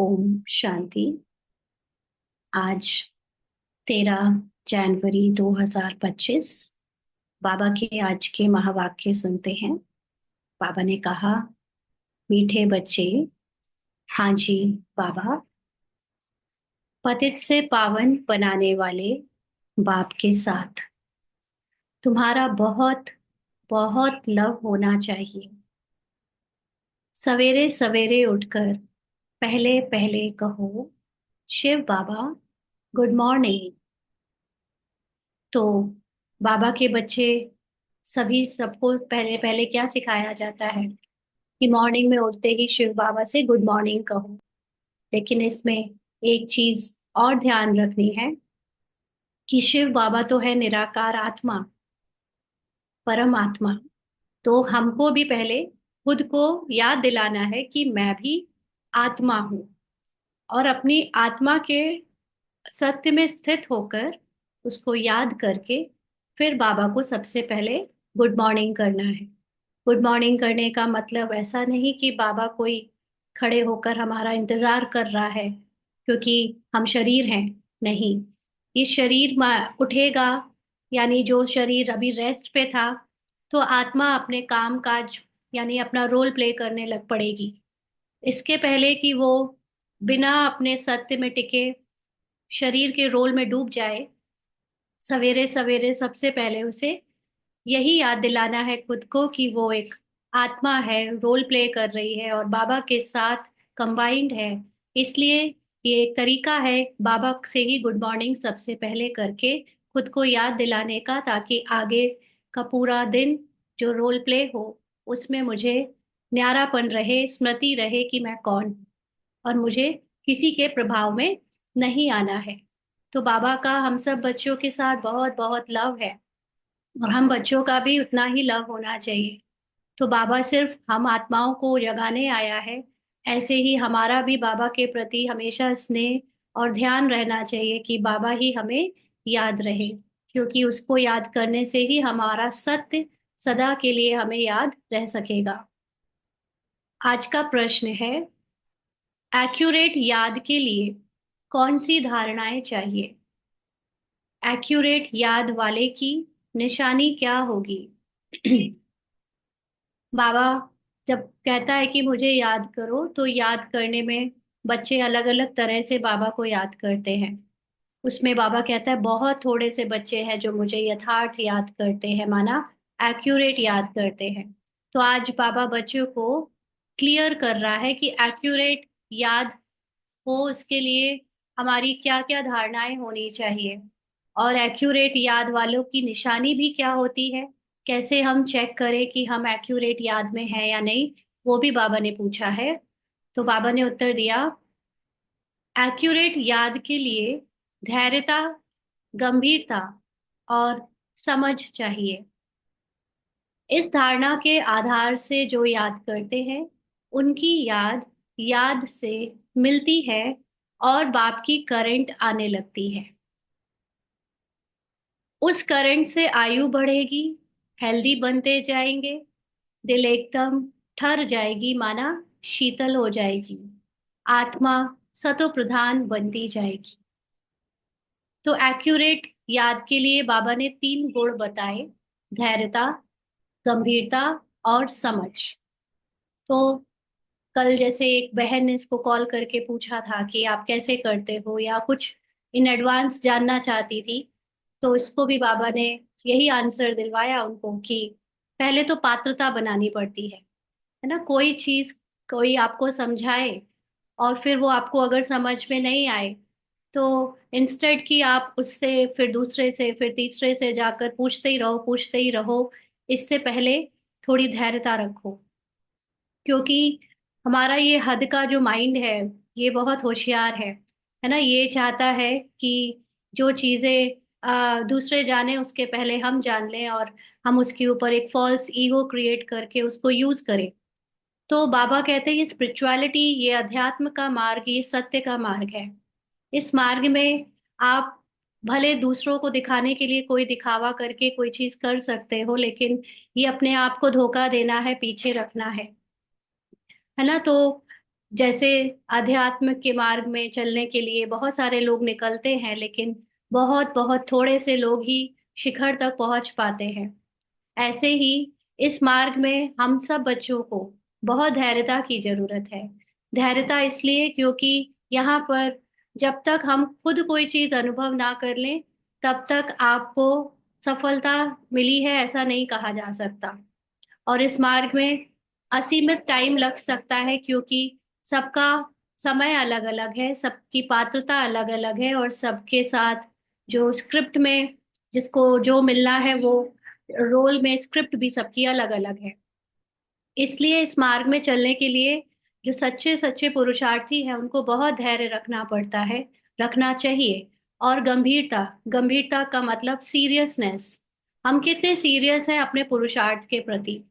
ओम शांति। आज 13 जनवरी 2025 बाबा के आज के महावाक्य सुनते हैं। बाबा ने कहा, मीठे बच्चे, हाँ जी बाबा, पतित से पावन बनाने वाले बाप के साथ तुम्हारा बहुत बहुत लव होना चाहिए। सवेरे सवेरे उठकर पहले पहले कहो, शिव बाबा गुड मॉर्निंग। तो बाबा के बच्चे सभी सबको पहले पहले क्या सिखाया जाता है कि मॉर्निंग में उठते ही शिव बाबा से गुड मॉर्निंग कहो। लेकिन इसमें एक चीज और ध्यान रखनी है कि शिव बाबा तो है निराकार आत्मा, परमात्मा। तो हमको भी पहले खुद को याद दिलाना है कि मैं भी आत्मा हूँ, और अपनी आत्मा के सत्य में स्थित होकर उसको याद करके फिर बाबा को सबसे पहले गुड मॉर्निंग करना है। गुड मॉर्निंग करने का मतलब ऐसा नहीं कि बाबा कोई खड़े होकर हमारा इंतजार कर रहा है क्योंकि हम शरीर हैं। नहीं, ये शरीर उठेगा, यानी जो शरीर अभी रेस्ट पे था, तो आत्मा अपने काम काज यानी अपना रोल प्ले करने लग पड़ेगी। इसके पहले कि वो बिना अपने सत्य में टिके शरीर के रोल में डूब जाए, सवेरे सवेरे सबसे पहले उसे यही याद दिलाना है खुद को कि वो एक आत्मा है, रोल प्ले कर रही है और बाबा के साथ कंबाइंड है। इसलिए ये एक तरीका है बाबा से ही गुड मॉर्निंग सबसे पहले करके खुद को याद दिलाने का, ताकि आगे का पूरा दिन जो रोल प्ले हो उसमें मुझे न्यारापन रहे, स्मृति रहे कि मैं कौन हूँ और मुझे किसी के प्रभाव में नहीं आना है। तो बाबा का हम सब बच्चों के साथ बहुत बहुत लव है, और हम बच्चों का भी उतना ही लव होना चाहिए। तो बाबा सिर्फ हम आत्माओं को जगाने आया है, ऐसे ही हमारा भी बाबा के प्रति हमेशा स्नेह और ध्यान रहना चाहिए कि बाबा ही हमें याद रहे, क्योंकि उसको याद करने से ही हमारा सत्य सदा के लिए हमें याद रह सकेगा। आज का प्रश्न है, एक्यूरेट याद के लिए कौन सी धारणाएं चाहिए? एक्यूरेट याद वाले की निशानी क्या होगी? बाबा जब कहता है कि मुझे याद करो, तो याद करने में बच्चे अलग अलग तरह से बाबा को याद करते हैं। उसमें बाबा कहता है बहुत थोड़े से बच्चे हैं जो मुझे यथार्थ याद करते हैं, माना एक्यूरेट याद करते हैं। तो आज बाबा बच्चों को क्लियर कर रहा है कि एक्यूरेट याद हो उसके लिए हमारी क्या क्या धारणाएं होनी चाहिए, और एक्यूरेट याद वालों की निशानी भी क्या होती है, कैसे हम चेक करें कि हम एक्यूरेट याद में हैं या नहीं, वो भी बाबा ने पूछा है। तो बाबा ने उत्तर दिया, एक्यूरेट याद के लिए धैर्यता, गंभीरता और समझ चाहिए। इस धारणा के आधार से जो याद करते हैं उनकी याद याद से मिलती है और बाप की करंट आने लगती है। उस करंट से आयु बढ़ेगी, हेल्दी बनते जाएंगे, दिल एकदम ठर जाएगी, माना शीतल हो जाएगी, आत्मा सतो प्रधान बनती जाएगी। तो एक्यूरेट याद के लिए बाबा ने 3 गुण बताए, धैर्यता, गंभीरता और समझ। तो कल जैसे एक बहन ने इसको कॉल करके पूछा था कि आप कैसे करते हो, या कुछ इन एडवांस जानना चाहती थी, तो इसको भी बाबा ने यही आंसर दिलवाया उनको कि पहले तो पात्रता बनानी पड़ती है ना। कोई चीज कोई आपको समझाए और फिर वो आपको अगर समझ में नहीं आए, तो इंस्टेड कि आप उससे फिर दूसरे से फिर तीसरे से जाकर पूछते ही रहो पूछते ही रहो, इससे पहले थोड़ी धैर्यता रखो। क्योंकि हमारा ये हद का जो माइंड है ये बहुत होशियार है ना। ये चाहता है कि जो चीजें दूसरे जाने उसके पहले हम जान लें, और हम उसके ऊपर एक फॉल्स ईगो क्रिएट करके उसको यूज करें। तो बाबा कहते हैं ये स्पिरिचुअलिटी, ये अध्यात्म का मार्ग, ये सत्य का मार्ग है। इस मार्ग में आप भले दूसरों को दिखाने के लिए कोई दिखावा करके कोई चीज कर सकते हो, लेकिन ये अपने आप को धोखा देना है, पीछे रखना है ना। तो जैसे अध्यात्म के मार्ग में चलने के लिए बहुत सारे लोग निकलते हैं, लेकिन बहुत बहुत थोड़े से लोग ही शिखर तक पहुंच पाते हैं। ऐसे ही इस मार्ग में हम सब बच्चों को बहुत धैर्यता की जरूरत है। धैर्यता इसलिए क्योंकि यहाँ पर जब तक हम खुद कोई चीज अनुभव ना कर लें, तब तक आपको सफलता मिली है ऐसा नहीं कहा जा सकता। और इस मार्ग में असीमित टाइम लग सकता है, क्योंकि सबका समय अलग अलग है, सबकी पात्रता अलग अलग है, और सबके साथ जो स्क्रिप्ट में जिसको जो मिलना है वो रोल में स्क्रिप्ट भी सबकी अलग अलग है। इसलिए इस मार्ग में चलने के लिए जो सच्चे सच्चे पुरुषार्थी हैं उनको बहुत धैर्य रखना पड़ता है, रखना चाहिए। और गंभीरता, गंभीरता का मतलब सीरियसनेस। हम कितने सीरियस हैं अपने पुरुषार्थ के प्रति।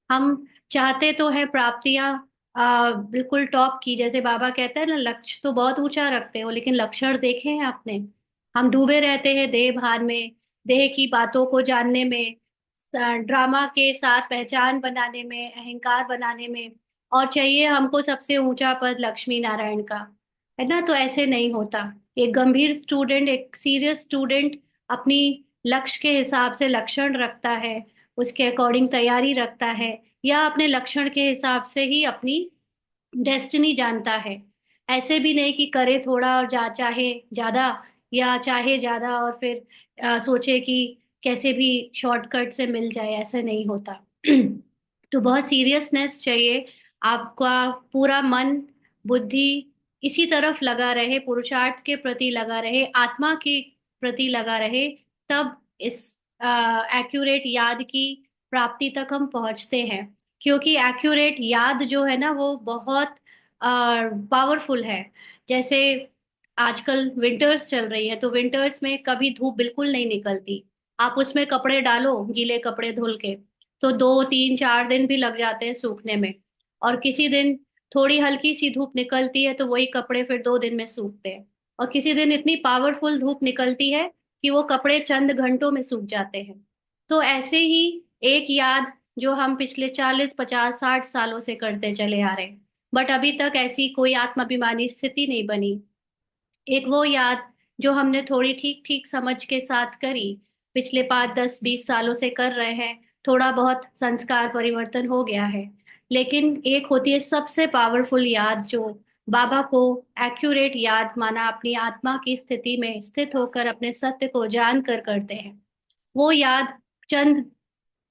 हम चाहते तो है प्राप्तियां बिल्कुल टॉप की, जैसे बाबा कहते हैं ना, लक्ष्य तो बहुत ऊंचा रखते हो लेकिन लक्षण देखे हैं आपने? हम डूबे रहते हैं देह भान में, देह की बातों को जानने में, ड्रामा के साथ पहचान बनाने में, अहंकार बनाने में, और चाहिए हमको सबसे ऊंचा पद लक्ष्मी नारायण का, है ना? तो ऐसे नहीं होता। एक गंभीर स्टूडेंट, एक सीरियस स्टूडेंट अपनी लक्ष्य के हिसाब से लक्षण रखता है, उसके अकॉर्डिंग तैयारी रखता है, या अपने लक्षण के हिसाब से ही अपनी डेस्टिनी जानता है। ऐसे भी नहीं कि करे थोड़ा और चाहे ज्यादा, या चाहे ज्यादा और फिर सोचे कि कैसे भी शॉर्टकट से मिल जाए, ऐसे नहीं होता। तो बहुत सीरियसनेस चाहिए। आपका पूरा मन, बुद्धि इसी तरफ लगा रहे, पुरुषार्थ के प्रति लगा रहे, आत्मा के प्रति लगा रहे, तब इस एक्यूरेट याद की प्राप्ति तक हम पहुंचते हैं। क्योंकि एक्यूरेट याद जो है ना वो बहुत पावरफुल है। जैसे आजकल विंटर्स चल रही है, तो विंटर्स में कभी धूप बिल्कुल नहीं निकलती। आप उसमें कपड़े डालो, गीले कपड़े धुल के, तो 2 3 4 दिन भी लग जाते हैं सूखने में। और किसी दिन थोड़ी हल्की सी धूप निकलती है तो वही कपड़े फिर 2 दिन में सूखते हैं। और किसी दिन इतनी पावरफुल धूप निकलती है कि वो कपड़े चंद घंटों में सूख जाते हैं। तो ऐसे ही एक याद जो हम पिछले 40 50 60 सालों से करते चले आ रहे हैं, बट अभी तक ऐसी कोई आत्माभिमानी स्थिति नहीं बनी। एक वो याद जो हमने थोड़ी ठीक ठीक समझ के साथ करी, पिछले 5 10 20 सालों से कर रहे हैं, थोड़ा बहुत संस्कार परिवर्तन हो गया है। लेकिन एक होती है सबसे पावरफुल याद जो बाबा को एक्यूरेट याद माना, अपनी आत्मा की स्थिति में स्थित होकर अपने सत्य को जान कर करते हैं। वो याद चंद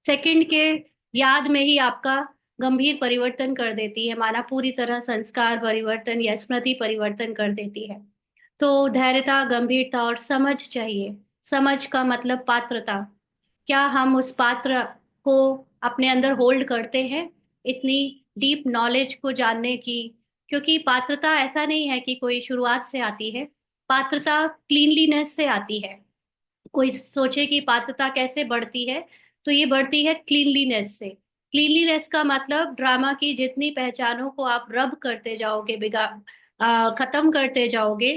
सेकंड के याद में ही आपका गंभीर परिवर्तन कर देती है, माना पूरी तरह संस्कार परिवर्तन या स्मृति परिवर्तन कर देती है। तो धैर्यता, गंभीरता और समझ चाहिए। समझ का मतलब पात्रता। क्या हम उस पात्र को अपने अंदर होल्ड करते हैं, इतनी डीप नॉलेज को जानने की? क्योंकि पात्रता ऐसा नहीं है कि कोई शुरुआत से आती है। पात्रता क्लीनलीनेस से आती है। कोई सोचे कि पात्रता कैसे बढ़ती है, तो ये बढ़ती है क्लीनलीनेस से। क्लीनलीनेस का मतलब ड्रामा की जितनी पहचानों को आप रब करते जाओगे, खत्म करते जाओगे,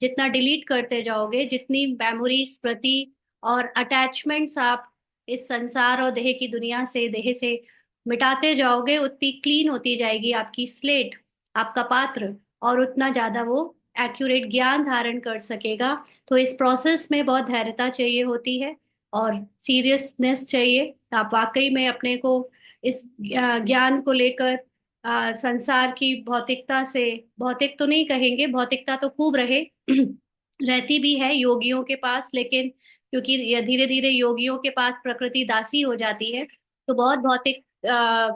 जितना डिलीट करते जाओगे, जितनी मेमोरी, स्मृति और अटैचमेंट्स आप इस संसार और देह की दुनिया से, देह से मिटाते जाओगे, उतनी क्लीन होती जाएगी आपकी स्लेट, आपका पात्र, और उतना ज्यादा वो एक्यूरेट ज्ञान धारण कर सकेगा। तो इस प्रोसेस में बहुत धैर्यता चाहिए होती है, और सीरियसनेस चाहिए। आप वाकई में अपने को इस ज्ञान को लेकर संसार की भौतिकता से, भौतिक तो नहीं कहेंगे, भौतिकता तो खूब रहे रहती भी है योगियों के पास, लेकिन क्योंकि ये धीरे धीरे योगियों के पास प्रकृति दासी हो जाती है, तो बहुत भौतिक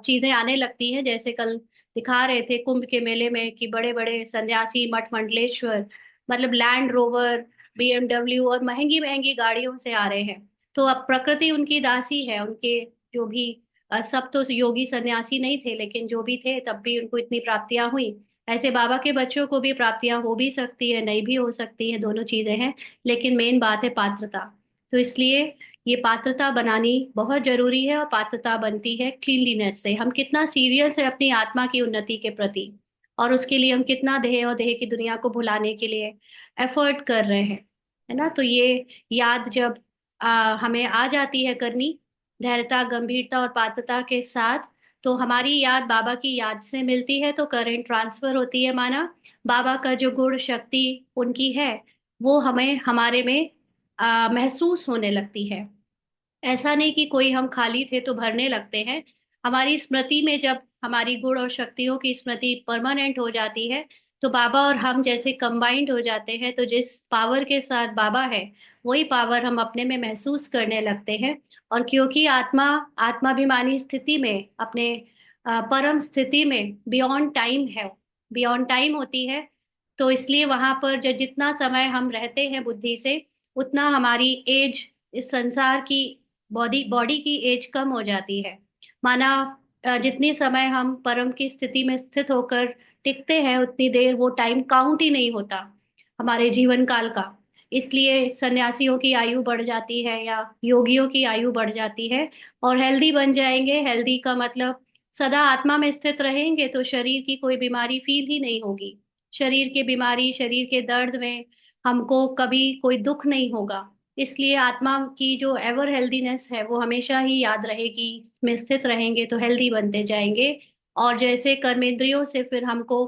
चीजें आने लगती हैं। जैसे कल दिखा रहे थे कुंभ के मेले में कि बड़े बड़े सन्यासी मठ मंडलेश्वर, मतलब लैंड रोवर, बीएमडब्ल्यू और महंगी महंगी गाड़ियों से आ रहे हैं। तो अब प्रकृति उनकी दासी है। उनके जो भी सब तो योगी सन्यासी नहीं थे, लेकिन जो भी थे तब भी उनको इतनी प्राप्तियां हुई। ऐसे बाबा के बच्चों को भी प्राप्तियां हो भी सकती है, नहीं भी हो सकती है, दोनों चीजें हैं। लेकिन मेन बात है पात्रता। तो इसलिए ये पात्रता बनानी बहुत जरूरी है, और पात्रता बनती है क्लीनलीनेस से। हम कितना सीरियस है अपनी आत्मा की उन्नति के प्रति, और उसके लिए हम कितना देह और देह की दुनिया को भुलाने के लिए एफर्ट कर रहे हैं, है ना? तो ये याद जब हमें आ जाती है करनी, धैर्यता, गंभीरता और पात्रता के साथ, तो हमारी याद बाबा की याद से मिलती है तो करंट ट्रांसफर होती है, माना बाबा का जो गुण शक्ति उनकी है वो हमें हमारे में महसूस होने लगती है। ऐसा नहीं कि कोई हम खाली थे तो भरने लगते हैं। हमारी स्मृति में जब हमारी गुण और शक्तियों की स्मृति परमानेंट हो जाती है तो बाबा और हम जैसे कंबाइंड हो जाते हैं, तो जिस पावर के साथ बाबा है वही पावर हम अपने में महसूस करने लगते हैं। और क्योंकि आत्मा आत्माभिमानी स्थिति में अपने परम स्थिति में बियॉन्ड टाइम है, बियॉन्ड टाइम होती है, तो इसलिए वहां पर जो जितना समय हम रहते हैं बुद्धि से, उतना हमारी एज इस संसार की बॉडी बॉडी की एज कम हो जाती है। माना जितनी समय हम परम की स्थिति में स्थित होकर टिकते हैं उतनी देर वो टाइम काउंट ही नहीं होता हमारे जीवन काल का। इसलिए सन्यासियों की आयु बढ़ जाती है या योगियों की आयु बढ़ जाती है और हेल्दी बन जाएंगे। हेल्दी का मतलब सदा आत्मा में स्थित रहेंगे तो शरीर की कोई बीमारी फील ही नहीं होगी। शरीर की बीमारी, शरीर के दर्द में हमको कभी कोई दुख नहीं होगा। इसलिए आत्मा की जो एवर हेल्दीनेस है वो हमेशा ही याद रहेगी, इसमें स्थित रहेंगे तो हेल्दी बनते जाएंगे। और जैसे कर्मेंद्रियों से फिर हमको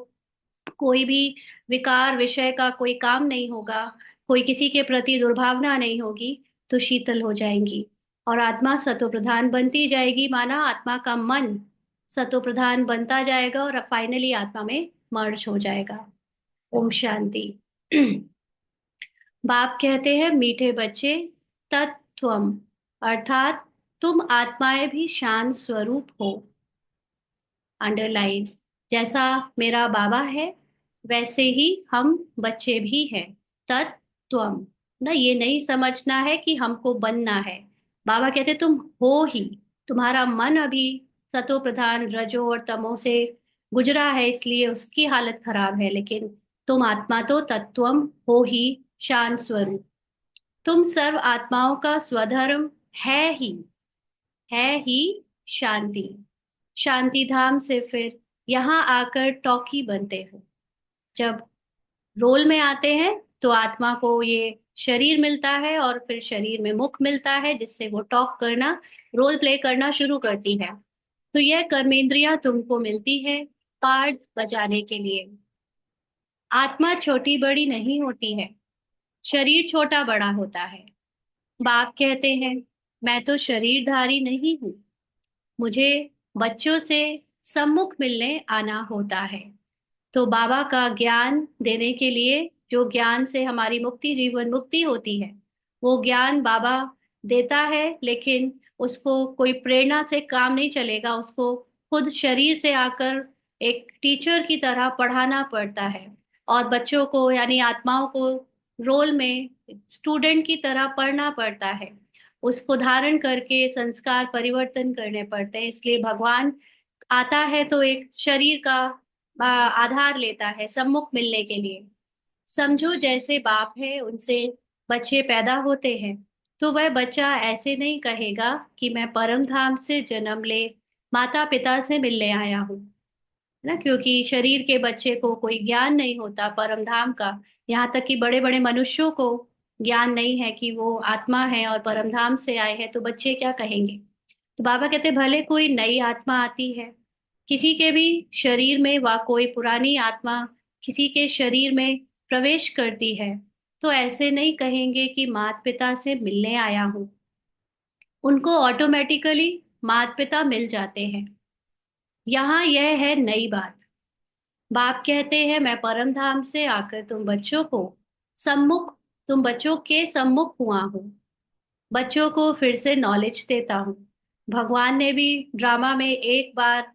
कोई भी विकार विषय का कोई काम नहीं होगा, कोई किसी के प्रति दुर्भावना नहीं होगी, तो शीतल हो जाएंगी और आत्मा सतो प्रधान बनती जाएगी। माना आत्मा का मन सतो प्रधान बनता जाएगा और फाइनली आत्मा में मर्ज हो जाएगा। ओम शांति। बाप कहते हैं, मीठे बच्चे, तत्त्वम अर्थात तुम आत्माएं भी शांत स्वरूप हो। अंडरलाइन। जैसा मेरा बाबा है वैसे ही हम बच्चे भी हैं। तत्त्वम, ना ये नहीं समझना है कि हमको बनना है। बाबा कहते तुम हो ही। तुम्हारा मन अभी सतो प्रधान रजो और तमो से गुजरा है इसलिए उसकी हालत खराब है, लेकिन तुम आत्मा तो तत्त्वम हो ही, शांत स्वरूप। तुम सर्व आत्माओं का स्वधर्म है ही, है ही शांति। शांति धाम से फिर यहाँ आकर टॉकी बनते हो। जब रोल में आते हैं तो आत्मा को ये शरीर मिलता है और फिर शरीर में मुख मिलता है जिससे वो टॉक करना, रोल प्ले करना शुरू करती है। तो यह कर्मेंद्रियां तुमको मिलती है पार्ट बजाने के लिए। आत्मा छोटी बड़ी नहीं होती है, शरीर छोटा बड़ा होता है। बाप कहते हैं, मैं तो शरीरधारी नहीं हूँ, मुझे बच्चों से सम्मुख मिलने आना होता है। तो बाबा का ज्ञान देने के लिए, जो ज्ञान से हमारी मुक्ति जीवन मुक्ति होती है, वो ज्ञान बाबा देता है, लेकिन उसको कोई प्रेरणा से काम नहीं चलेगा, उसको खुद शरीर से आकर एक टीचर की तरह पढ़ाना पड़ता है। और बच्चों को यानी आत्माओं को रोल में स्टूडेंट की तरह पढ़ना पड़ता है, उसको धारण करके संस्कार परिवर्तन करने पड़ते हैं। इसलिए भगवान आता है तो एक शरीर का आधार लेता है सम्मुख मिलने के लिए। समझो जैसे बाप है उनसे बच्चे पैदा होते हैं, तो वह बच्चा ऐसे नहीं कहेगा कि मैं परम धाम से जन्म ले माता पिता से मिलने आया हूँ, है ना, क्योंकि शरीर के बच्चे को कोई ज्ञान नहीं होता परम धाम का। यहाँ तक कि बड़े बड़े मनुष्यों को ज्ञान नहीं है कि वो आत्मा है और परम धाम से आए हैं, तो बच्चे क्या कहेंगे। तो बाबा कहते भले कोई नई आत्मा आती है किसी के भी शरीर में, व कोई पुरानी आत्मा किसी के शरीर में प्रवेश करती है, तो ऐसे नहीं कहेंगे कि माता पिता से मिलने आया हूँ। उनको ऑटोमेटिकली माता पिता मिल जाते हैं। यहाँ यह है नई बात। बाप कहते हैं, मैं परम धाम से आकर तुम बच्चों को सम्मुख, तुम बच्चों के सम्मुख हुआ हूँ, बच्चों को फिर से नॉलेज देता हूँ। भगवान ने भी ड्रामा में एक बार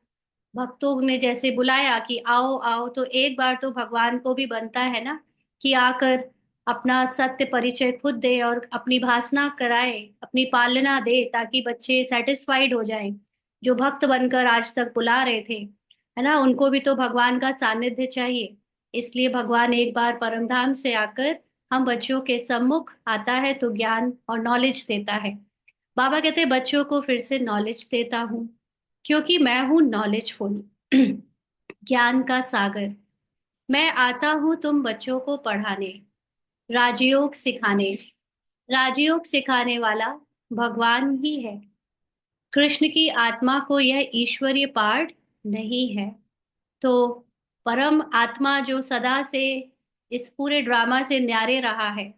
भक्तों ने जैसे बुलाया कि आओ आओ, तो एक बार तो भगवान को भी बनता है ना कि आकर अपना सत्य परिचय खुद दे और अपनी भाषणा कराए, अपनी पालना दे, ताकि बच्चे सेटिस्फाइड हो जाएं। जो भक्त बनकर आज तक बुला रहे थे, है ना, उनको भी तो भगवान का सानिध्य चाहिए। इसलिए भगवान एक बार परमधाम से आकर हम बच्चों के सम्मुख आता है तो ज्ञान और नॉलेज देता है। बाबा कहते हैं बच्चों को फिर से नॉलेज देता हूँ क्योंकि मैं हूँ नॉलेजफुल, ज्ञान का सागर। मैं आता हूँ तुम बच्चों को पढ़ाने, राजयोग सिखाने। राजयोग सिखाने वाला भगवान ही है। कृष्ण की आत्मा को यह ईश्वरीय पार्ट नहीं है। तो परम आत्मा जो सदा से इस पूरे ड्रामा से न्यारे रहा है,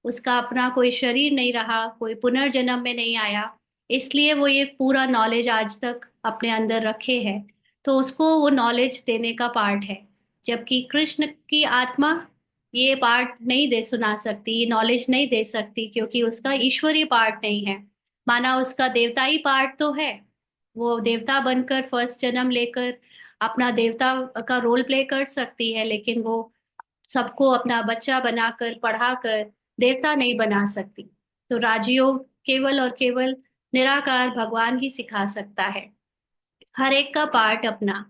उसका अपना कोई शरीर नहीं रहा, कोई पुनर्जन्म में नहीं आया, इसलिए वो ये पूरा नॉलेज आज तक अपने अंदर रखे है। तो उसको वो नॉलेज देने का पार्ट है। जबकि कृष्ण की आत्मा ये पार्ट नहीं दे सुना सकती, ये नॉलेज नहीं दे सकती, क्योंकि उसका ईश्वरीय पार्ट नहीं है। माना उसका देवताई पार्ट तो है, वो देवता बनकर फर्स्ट जन्म लेकर अपना देवता का रोल प्ले कर सकती है, लेकिन वो सबको अपना बच्चा बनाकर पढ़ाकर देवता नहीं बना सकती। तो राजयोग केवल और केवल निराकार भगवान ही सिखा सकता है। हर एक का पार्ट अपना,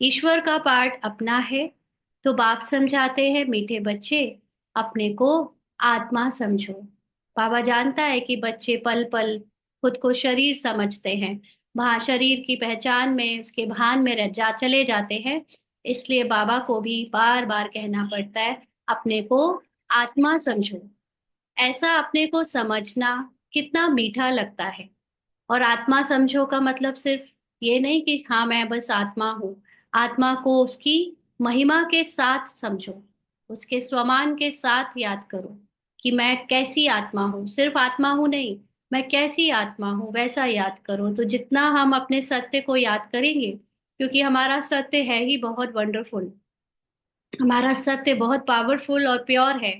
ईश्वर का पार्ट अपना है। तो बाप समझाते हैं, मीठे बच्चे अपने को आत्मा समझो। बाबा जानता है कि बच्चे पल पल खुद को शरीर समझते हैं, वहां शरीर की पहचान में उसके भान में रह जा चले जाते हैं। इसलिए बाबा को भी बार बार कहना पड़ता है, अपने को आत्मा समझो। ऐसा अपने को समझना कितना मीठा लगता है। और आत्मा समझो का मतलब सिर्फ ये नहीं कि हाँ मैं बस आत्मा हूँ। आत्मा को उसकी महिमा के साथ समझो, उसके स्वमान के साथ याद करो कि मैं कैसी आत्मा हूँ। सिर्फ आत्मा हूँ नहीं, मैं कैसी आत्मा हूँ वैसा याद करो। तो जितना हम अपने सत्य को याद करेंगे, क्योंकि हमारा सत्य है ही बहुत वंडरफुल, हमारा सत्य बहुत पावरफुल और प्योर है।